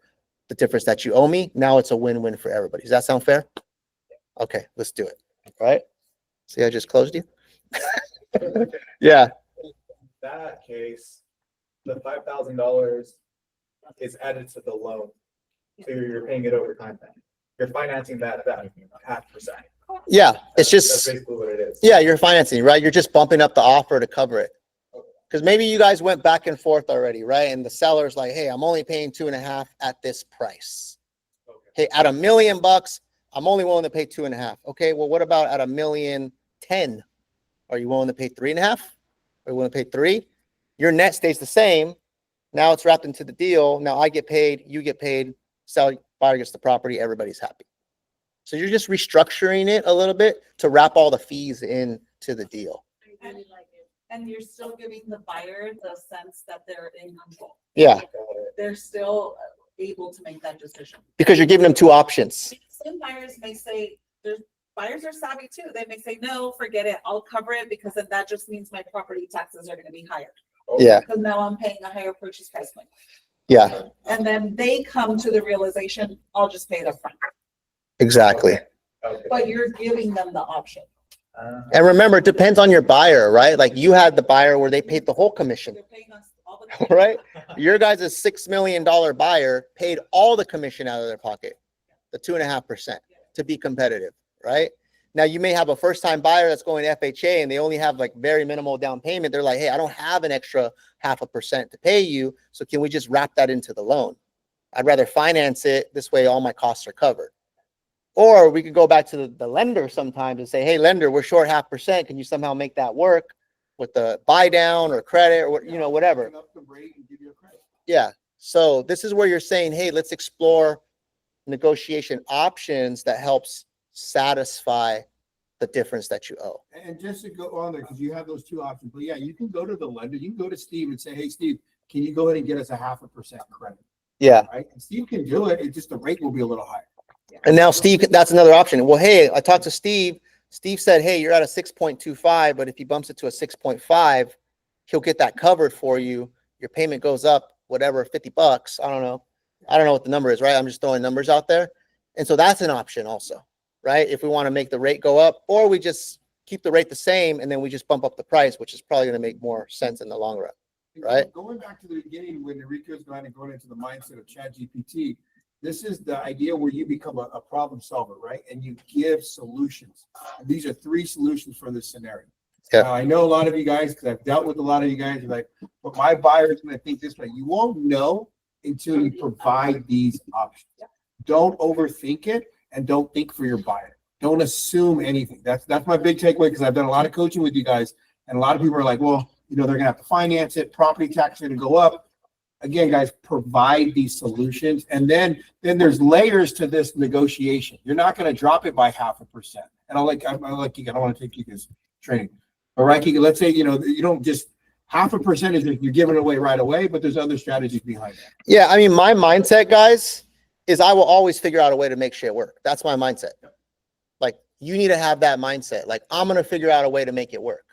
the difference that you owe me. Now it's a win-win for everybody. Does that sound fair? Okay, let's do it. All right. See, I just closed you. Yeah. That case, the $5,000 is added to the loan. So you're paying it over time then. You're financing that 0.5%. Yeah. It's That's just, basically what it is. yeah, you're financing, right? You're just bumping up the offer to cover it. Because maybe you guys went back and forth already, right? And the seller's like, hey, I'm only paying 2.5 at this price. Okay. Hey, at $1 million, I'm only willing to pay 2.5. Okay, well, what about at $1.010 million? Are you willing to pay 3.5? Are you willing to pay 3? Your net stays the same. Now it's wrapped into the deal. Now I get paid, you get paid, buyer gets the property, everybody's happy. So you're just restructuring it a little bit to wrap all the fees into the deal. And you're still giving the buyer the sense that they're in control. Yeah, They're still able to make that decision. because you're giving them two options. Some buyers may say, buyers are savvy too. They may say, no, forget it. I'll cover it because then that just means my property taxes are going to be higher. Yeah, Because now I'm paying a higher purchase price point. yeah, And then they come to the realization, I'll just pay it upfront. exactly. Okay. But you're giving them the option. And remember, it depends on your buyer, right? Like you had the buyer where they paid the whole commission, They're paying us all the right? Your guys' $6 million buyer paid all the commission out of their pocket, the 2.5% to be competitive, right? Now you may have a first-time buyer that's going FHA and they only have like very minimal down payment. They're like, hey, I don't have an extra 0.5% to pay you. So can we just wrap that into the loan? I'd rather finance it. This way, all my costs are covered. Or we could go back to the lender sometimes and say, hey, lender, we're short 0.5%. Can you somehow make that work with the buy down or credit or whatever? Up the rate and give you a credit. Yeah. So this is where you're saying, hey, let's explore negotiation options that helps satisfy the difference that you owe. And just to go on there, because you have those two options, but yeah, you can go to the lender, you can go to Steve and say, hey, Steve, can you go ahead and get us a 0.5% credit? Yeah. Right? And Steve can do it. It's just the rate will be a little higher. And now Steve, that's another option. Well, hey, I talked to Steve. Steve said, hey, you're at a 6.25, but if he bumps it to a 6.5, he'll get that covered for you. Your payment goes up, whatever, $50. I don't know. I don't know what the number is, right? I'm just throwing numbers out there. And so that's an option also, right? If we want to make the rate go up, or we just keep the rate the same and then we just bump up the price, which is probably going to make more sense in the long run. Right. Going back to the beginning when Enrique was going into the mindset of ChatGPT, this is the idea where you become a problem solver, right? And you give solutions. And these are 3 solutions for this scenario. Yeah. Now, I know a lot of you guys, because I've dealt with a lot of you guys, are like, but my buyer is going to think this way. You won't know until you provide these options. Don't overthink it and don't think for your buyer. Don't assume anything. That's my big takeaway, because I've done a lot of coaching with you guys, and a lot of people are like, well, they're going to have to finance it. Property taxes are going to go up. Again, guys, provide these solutions. And then there's layers to this negotiation. You're not going to drop it by 0.5%. And I like Kika. I don't want to take Kika's training. But right, Kika, let's say, you don't just 0.5% is you're giving it away right away, but there's other strategies behind that. Yeah. I mean, my mindset, guys, is I will always figure out a way to make shit work. That's my mindset. Like, you need to have that mindset. Like, I'm going to figure out a way to make it work.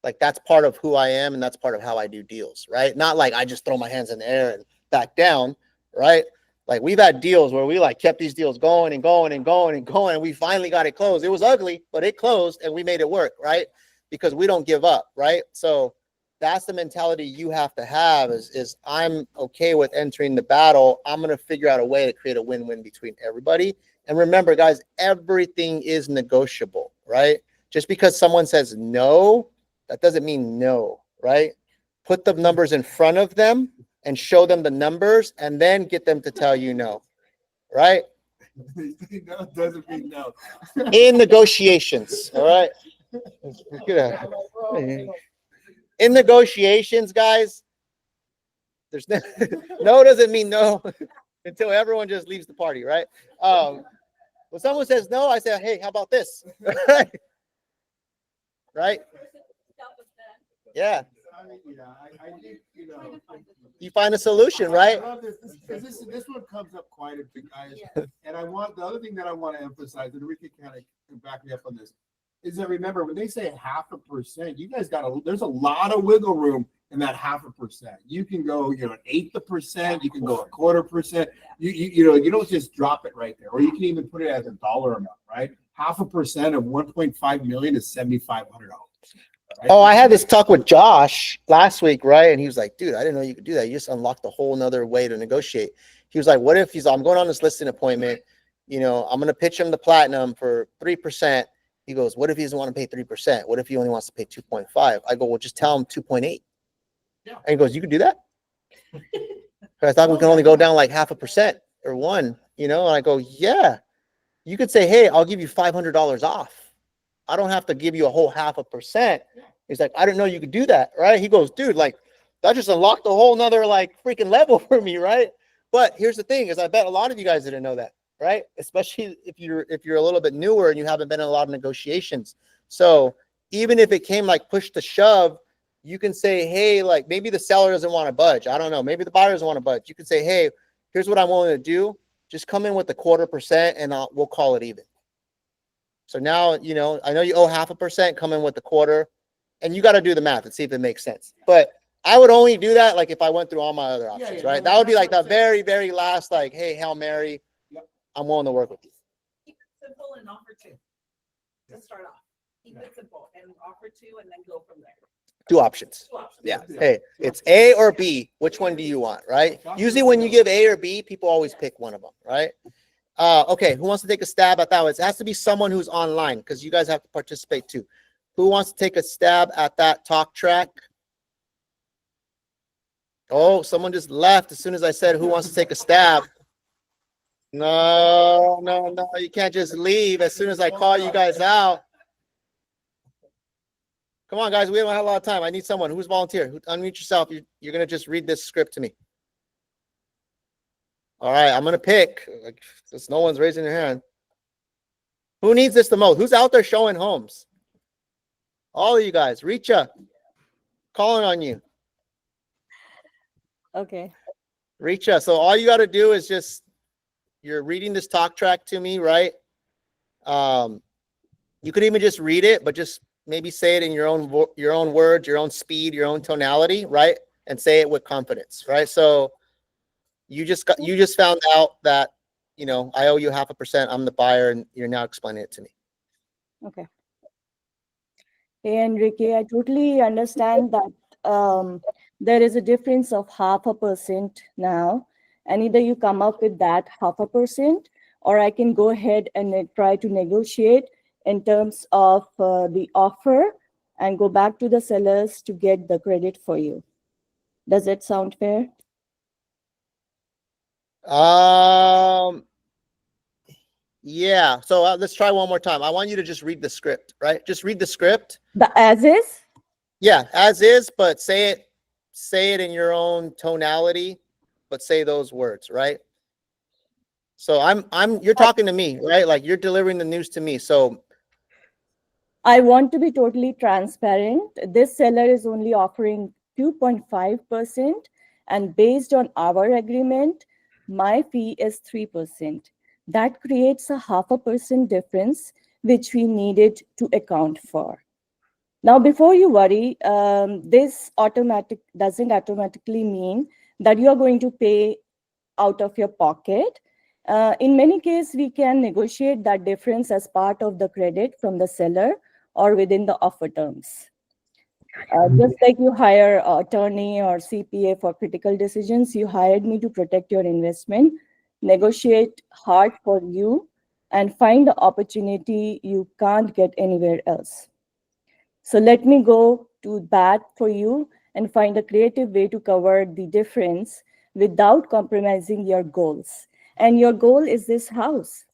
Like, that's part of who I am, and that's part of how I do deals, right? Not like I just throw my hands in the air and back down, right? Like, we've had deals where we like kept these deals going and going and going and going, and we finally got it closed. It was ugly, but it closed and we made it work, right? Because we don't give up, right? So that's the mentality you have to have is I'm okay with entering the battle. I'm going to figure out a way to create a win-win between everybody. And remember, guys, everything is negotiable, right? Just because someone says no, that doesn't mean no, right? Put the numbers in front of them and show them the numbers and then get them to tell you no, right? No, doesn't mean no. In negotiations, all right? In negotiations, guys, there's no, no doesn't mean no until everyone just leaves the party, right? When someone says no, I say, hey, how about this? Right? Yeah, I mean, yeah, I think, you know. you find a solution, right? I love this, because this one comes up quite a bit, guys. And I want, the other thing that I want to emphasize, and Enrique kind of back me up on this, is that remember, when they say 0.5%, you guys there's a lot of wiggle room in that 0.5%. You can go, you know, an eighth of percent, you can go 1/4%. You know, you don't just drop it right there, or you can even put it as a dollar amount, right? 0.5% of 1.5 million is $7,500. Right? Oh, I had this talk with Josh last week, right? And he was like, dude, I didn't know you could do that. You just unlocked a whole nother way to negotiate. He was like, what if I'm going on this listing appointment, you know, I'm going to pitch him the platinum for 3%. He goes, what if he doesn't want to pay 3%? What if he only wants to pay 2.5? I go, well, just tell him 2.8. Yeah. And he goes, you could do that? I thought we can only go down like 0.5% or 1, you know? And I go, yeah. You could say, hey, I'll give you $500 off. I don't have to give you a whole 0.5%. He's like, I didn't know you could do that, right? He goes, dude, like, that just unlocked a whole nother like freaking level for me, right? But here's the thing, is I bet a lot of you guys didn't know that, right? Especially if you're a little bit newer and you haven't been in a lot of negotiations. So even if it came like push to shove, you can say, hey, like maybe the seller doesn't want to budge. I don't know. Maybe the buyer doesn't want to budge. You can say, hey, here's what I'm willing to do. Just come in with the 1/4% and we'll call it even. So now, you know, I know you owe 0.5%, come in with the 1/4, and you got to do the math and see if it makes sense. But I would only do that like if I went through all my other options, yeah, right? no, That would be that's like the what I'm saying. very, very last, like, hey, Hail Mary, Yep. I'm willing to work with you. Keep it simple and offer 2 to start off. Keep it simple and offer 2 and then go from there. 2 options. 2 options. Yeah. Hey, it's A or B. Which one do you want, right? Usually when you give A or B, people always pick one of them, right? Okay, who wants to take a stab at that one? It has to be someone who's online because you guys have to participate too. Who wants to take a stab at that talk track? Oh, someone just left as soon as I said who wants to take a stab. No, you can't just leave as soon as I call you guys out. Come on, guys, we don't have a lot of time. I need someone who's volunteer. Unmute yourself. You're gonna just read this script to me. All right, I'm gonna pick. Like, since no one's raising their hand. Who needs this the most? Who's out there showing homes? All of you guys, reach up. Calling on you. Okay. Reach up. So all you got to do is just, you're reading this talk track to me, right? You could even just read it, but just maybe say it in your own words, your own speed, your own tonality, right? And say it with confidence, right? So you just found out that, you know, I owe you 0.5%. I'm the buyer, and you're now explaining it to me. Okay. Hey, Enrique, I totally understand that there is a difference of 0.5% now, and either you come up with that 0.5%, or I can go ahead and try to negotiate in terms of the offer and go back to the sellers to get the credit for you. Does it sound fair? Yeah. So let's try one more time. I want you to just read the script, right? Just read the script. The as is? Yeah, as is, but say it in your own tonality, but say those words, right? So you're talking to me, right? Like you're delivering the news to me. So I want to be totally transparent. This seller is only offering 2.5%, and based on our agreement, my fee is 3%. That creates a 0.5% difference, which we needed to account for. Now, before you worry, this doesn't automatically mean that you are going to pay out of your pocket. In many cases, we can negotiate that difference as part of the credit from the seller or within the offer terms. Just like you hire an attorney or CPA for critical decisions, you hired me to protect your investment, negotiate hard for you, and find the opportunity you can't get anywhere else. So let me go to bat for you and find a creative way to cover the difference without compromising your goals. And your goal is this house.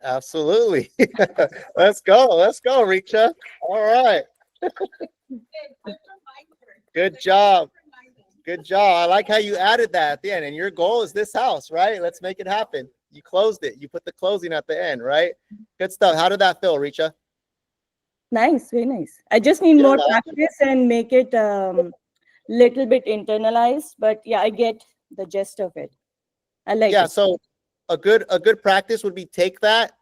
Absolutely. Let's go, Richa. All right. Good job. Good job. I like how you added that at the end. And your goal is this house, right? Let's make it happen. You closed it. You put the closing at the end, right? Good stuff. How did that feel, Richa? Nice, very nice. I just need Yeah. more practice and make it little bit internalized, but yeah, I get the gist of it. I like Yeah. it. So a good practice would be take that,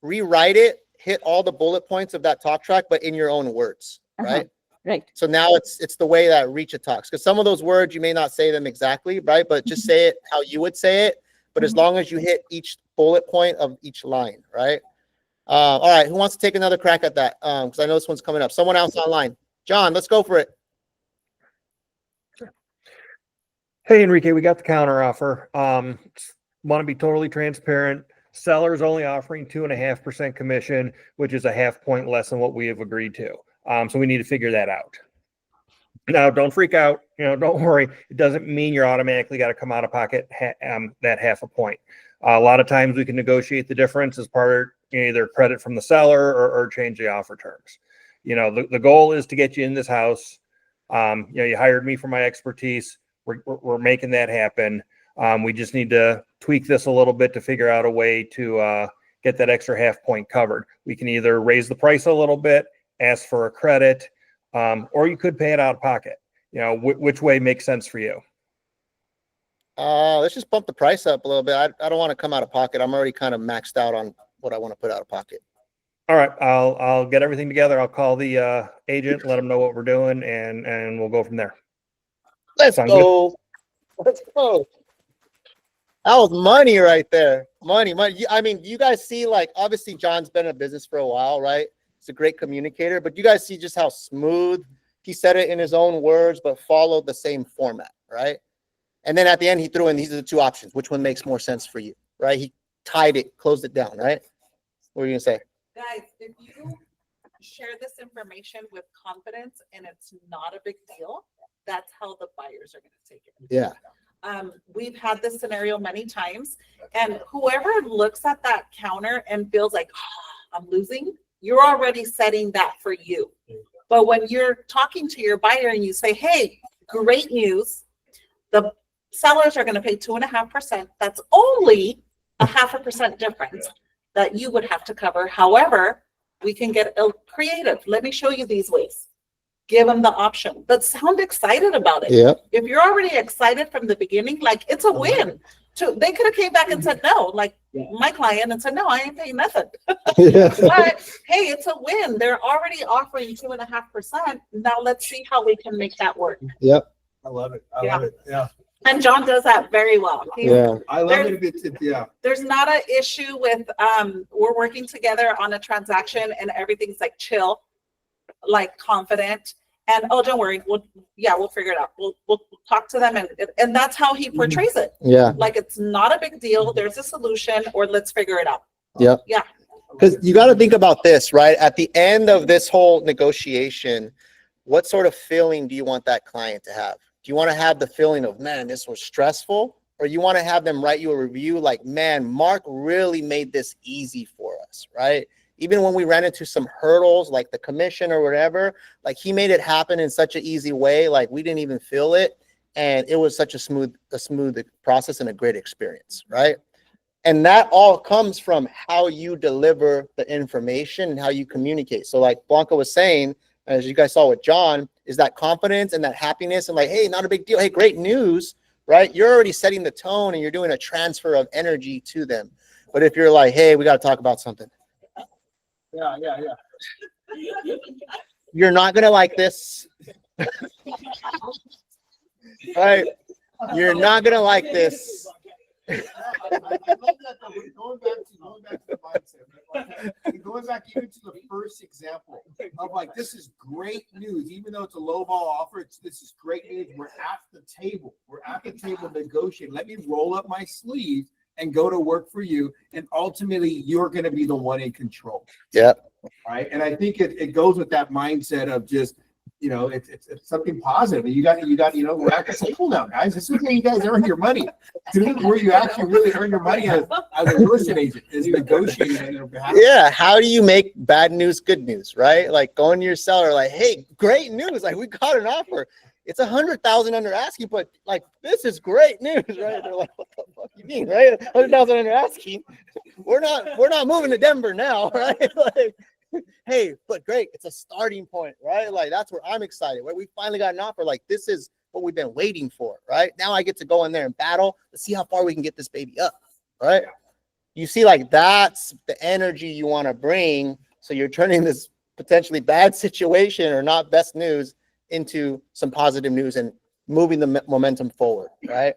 rewrite it, hit all the bullet points of that talk track, but in your own words, right? Right. So now it's the way that Richa talks, because some of those words you may not say them exactly, right? But just say it how you would say it. But as long as you hit each bullet point of each line, right? All right, who wants to take another crack at that? Because I know this one's coming up. Someone else online. John, let's go for it. Hey, Enrique, we got the counter offer. Want to be totally transparent. Seller's only offering 2.5% commission, which is a half point less than what we have agreed to. So we need to figure that out. Now, don't freak out. Don't worry. It doesn't mean you're automatically got to come out of pocket that half a point. A lot of times we can negotiate the difference as part of either credit from the seller or change the offer terms. The goal is to get you in this house. You hired me for my expertise. We're making that happen. We just need to tweak this a little bit to figure out a way to get that extra half point covered. We can either raise the price a little bit, ask for a credit, or you could pay it out of pocket. Which way makes sense for you? Let's just bump the price up a little bit. I don't want to come out of pocket. I'm already kind of maxed out on what I want to put out of pocket. All right, I'll get everything together. I'll call the agent, let them know what we're doing, and we'll go from there. Let's Sound go. Let's go. That was money right there. Money. I mean, you guys see, like, obviously John's been in business for a while, right? He's a great communicator, but you guys see just how smooth he said it in his own words, but followed the same format, right? And then at the end, he threw in, these are the two options. Which one makes more sense for you, right? He tied it, closed it down, right? What were you gonna say? Guys, if you share this information with confidence and it's not a big deal, that's how the buyers are gonna take it. Yeah. We've had this scenario many times, and whoever looks at that counter and feels like, oh, I'm losing, you're already setting that for you. But when you're talking to your buyer and you say, hey, great news, the sellers are going to pay 2.5%. That's only a 0.5% difference that you would have to cover. However, we can get creative. Let me show you these ways. Give them the option, but sound excited about it. Yeah. If you're already excited from the beginning, like, it's a win. They could have came back and said no, like my client, and said, no, I ain't paying nothing. Yeah. But hey, it's a win. They're already offering 2.5%. Now let's see how we can make that work. Yep. I love it. Yeah. Love it. Yeah. And John does that very well. Yeah. I love it if it's, yeah. There's not an issue with, we're working together on a transaction and everything's like chill, like confident. And oh, don't worry, we'll figure it out. We'll talk to them, and that's how he portrays it. Yeah. Like, it's not a big deal. There's a solution, or let's figure it out. Yep. Yeah. Because you got to think about this, right? At the end of this whole negotiation, what sort of feeling do you want that client to have? Do you want to have the feeling of, man, this was stressful? Or you want to have them write you a review like, man, Mark really made this easy for us, right? Even when we ran into some hurdles like the commission or whatever, like, he made it happen in such an easy way, like we didn't even feel it. And it was such a smooth process and a great experience, right? And that all comes from how you deliver the information and how you communicate. So like Blanca was saying, as you guys saw with John, is that confidence and that happiness and like, hey, not a big deal. Hey, great news, right? You're already setting the tone and you're doing a transfer of energy to them. But if you're like, hey, we got to talk about something. Yeah. You're not going to like this. Right? You're not going to like this. I love that, though. Going back to the mindset, right? Going back even to the first example of like, this is great news, even though it's a low ball offer. This is great news. We're at the table. We're at the table negotiating. Let me roll up my sleeves and go to work for you. And ultimately, you're going to be the one in control. Yep. Right. And I think it goes with that mindset of just it's something positive. And you got, we're at the table now, guys. This is where you guys earn your money. This is where you actually really earn your money as a real estate agent, is negotiating on your behalf. Yeah, how do you make bad news good news, right? Like going to your seller, like, hey, great news, like we got an offer. It's 100,000 under asking, but like this is great news, right? They're like, what the fuck you mean, right? 100,000 under asking. We're not moving to Denver now, right? Like, hey, but great, it's a starting point, right? Like that's where I'm excited. Right? We finally got an offer. Like this is what we've been waiting for, right? Now I get to go in there and battle. Let's see how far we can get this baby up, right? You see, like that's the energy you want to bring. So you're turning this potentially bad situation or not best news into some positive news and moving the momentum forward, right?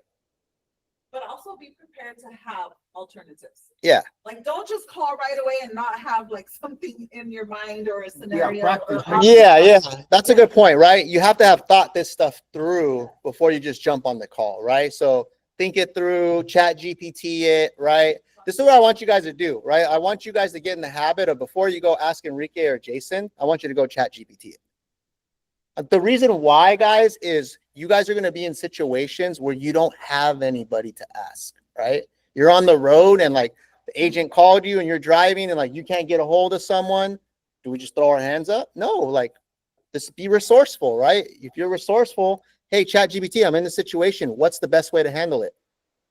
But also be prepared to have alternatives. Yeah. Like, don't just call right away and not have like something in your mind or a scenario. practice. Yeah. That's a good point, right? You have to have thought this stuff through before you just jump on the call, right? So think it through, chat GPT it, right? This is what I want you guys to do, right? I want you guys to get in the habit of before you go ask Enrique or Jason, I want you to go chat GPT it. The reason why, guys, is you guys are going to be in situations where you don't have anybody to ask, right? You're on the road and like the agent called you and you're driving and like you can't get a hold of someone. Do we just throw our hands up? No, like just be resourceful, right? If you're resourceful, hey, chat GPT, I'm in this situation. What's the best way to handle it?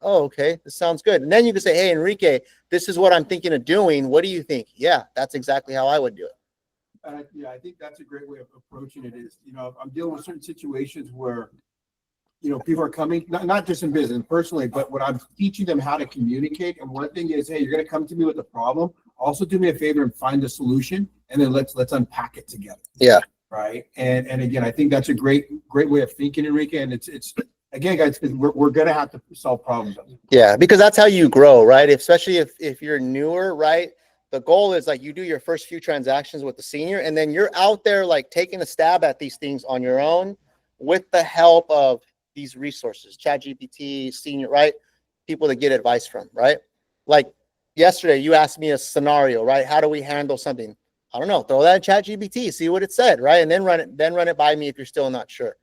Oh, okay, this sounds good. And then you can say, hey, Enrique, this is what I'm thinking of doing. What do you think? Yeah, that's exactly how I would do it. I think that's a great way of approaching it is, I'm dealing with certain situations where, people are coming, not just in business, personally, but when I'm teaching them how to communicate. And one thing is, hey, you're going to come to me with a problem. Also do me a favor and find a solution. And then let's unpack it together. Yeah. Right. And again, I think that's a great way of thinking, Enrique. And it's again, guys, we're going to have to solve problems. Yeah, because that's how you grow, right? Especially if you're newer, right? The goal is like you do your first few transactions with the senior and then you're out there like taking a stab at these things on your own with the help of these resources, chat GPT, senior, right? People to get advice from, right? Like yesterday, you asked me a scenario, right? How do we handle something? I don't know, throw that in chat GPT, see what it said, right? And then run it by me if you're still not sure.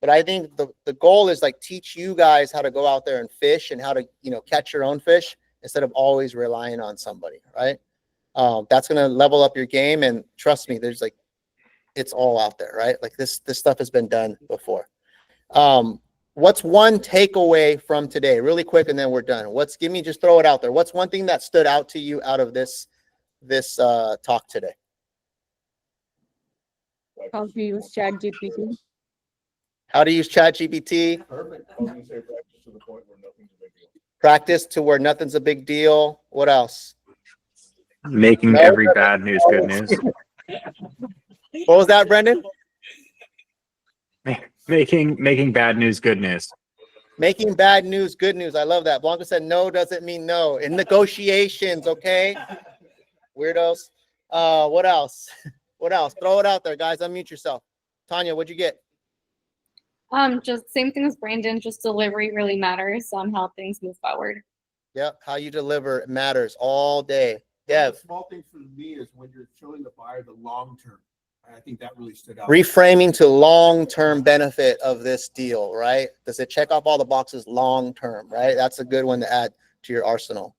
But I think the goal is like teach you guys how to go out there and fish and how to, catch your own fish instead of always relying on somebody, right? That's going to level up your game. And trust me, there's like, it's all out there, right? Like this stuff has been done before. What's one takeaway from today really quick? And then we're done. Just throw it out there. What's one thing that stood out to you out of this talk today? How to use chat GPT. How to use chat GPT. Perfect. I was gonna say practice to the point where nothing's a big deal. Practice to where nothing's a big deal. What else? Making every bad news good news. What was that, Brendan? Making bad news good news. Making bad news good news. I love that. Blanca said no doesn't mean no. In negotiations, okay? Weirdos. What else? What else? Throw it out there, guys. Unmute yourself. Tanya, what'd you get? Just same thing as Brandon, just delivery really matters on how things move forward. Yep, how you deliver matters all day. Dev. The small thing for me is when you're showing the buyer the long term. I think that really stood out. Reframing to long-term benefit of this deal, right? Does it check off all the boxes long-term, right? That's a good one to add to your arsenal.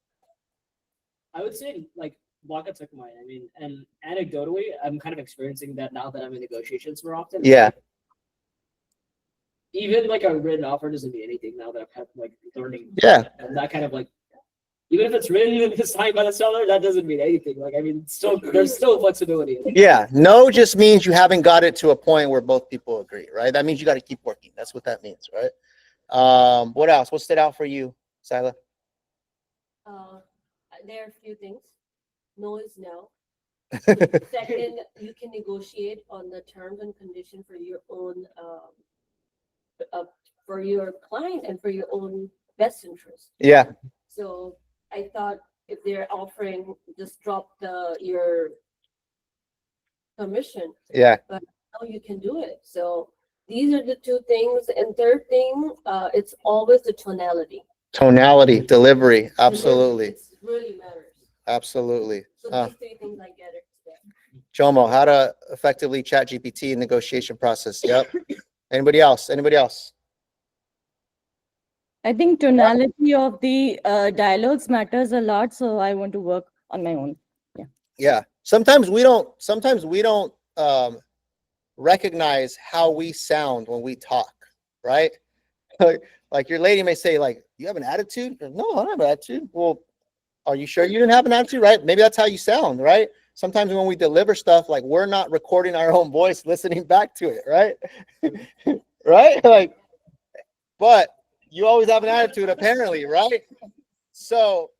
I would say like Blanca took mine. I mean, and anecdotally, I'm kind of experiencing that now that I'm in negotiations more often. Yeah. Even like a written offer doesn't mean anything now that I've had like learning. Yeah. And that kind of like, even if it's written and signed by the seller, that doesn't mean anything. Like, I mean, there's still flexibility. Yeah. No just means you haven't got it to a point where both people agree, right? That means you got to keep working. That's what that means, right? What else? What stood out for you, Sila? There are a few things. No is no. Second, you can negotiate on the terms and conditions for your own, for your client and for your own best interest. Yeah. So I thought if they're offering, just drop your commission. Yeah. But now you can do it. So these are the two things. And third thing, it's always the tonality. Tonality, delivery. Absolutely. It really matters. Absolutely. So these three things I get it today. Jomo, how to effectively Chat GPT in negotiation process. Yep. Anybody else? Anybody else? I think tonality of the dialogues matters a lot, so I want to work on my own. Yeah. Sometimes we don't recognize how we sound when we talk, right? Like your lady may say, like, you have an attitude? No, I don't have an attitude. Well, are you sure you didn't have an attitude, right? Maybe that's how you sound, right? Sometimes when we deliver stuff, like we're not recording our own voice, listening back to it, right? Right? Like, but you always have an attitude, apparently, right? So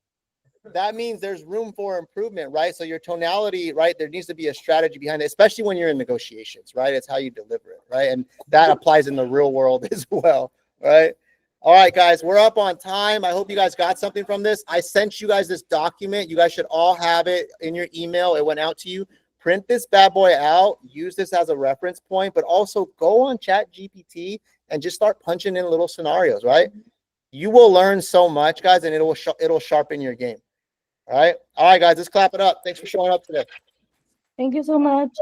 that means there's room for improvement, right? So your tonality, right? There needs to be a strategy behind it, especially when you're in negotiations, right? It's how you deliver it, right? And that applies in the real world as well, right? All right, guys, we're up on time. I hope you guys got something from this. I sent you guys this document. You guys should all have it in your email. It went out to you. Print this bad boy out. Use this as a reference point, but also go on Chat GPT and just start punching in little scenarios, right? You will learn so much, guys, and it'll sharpen your game. All right, guys, let's clap it up. Thanks for showing up today. Thank you so much.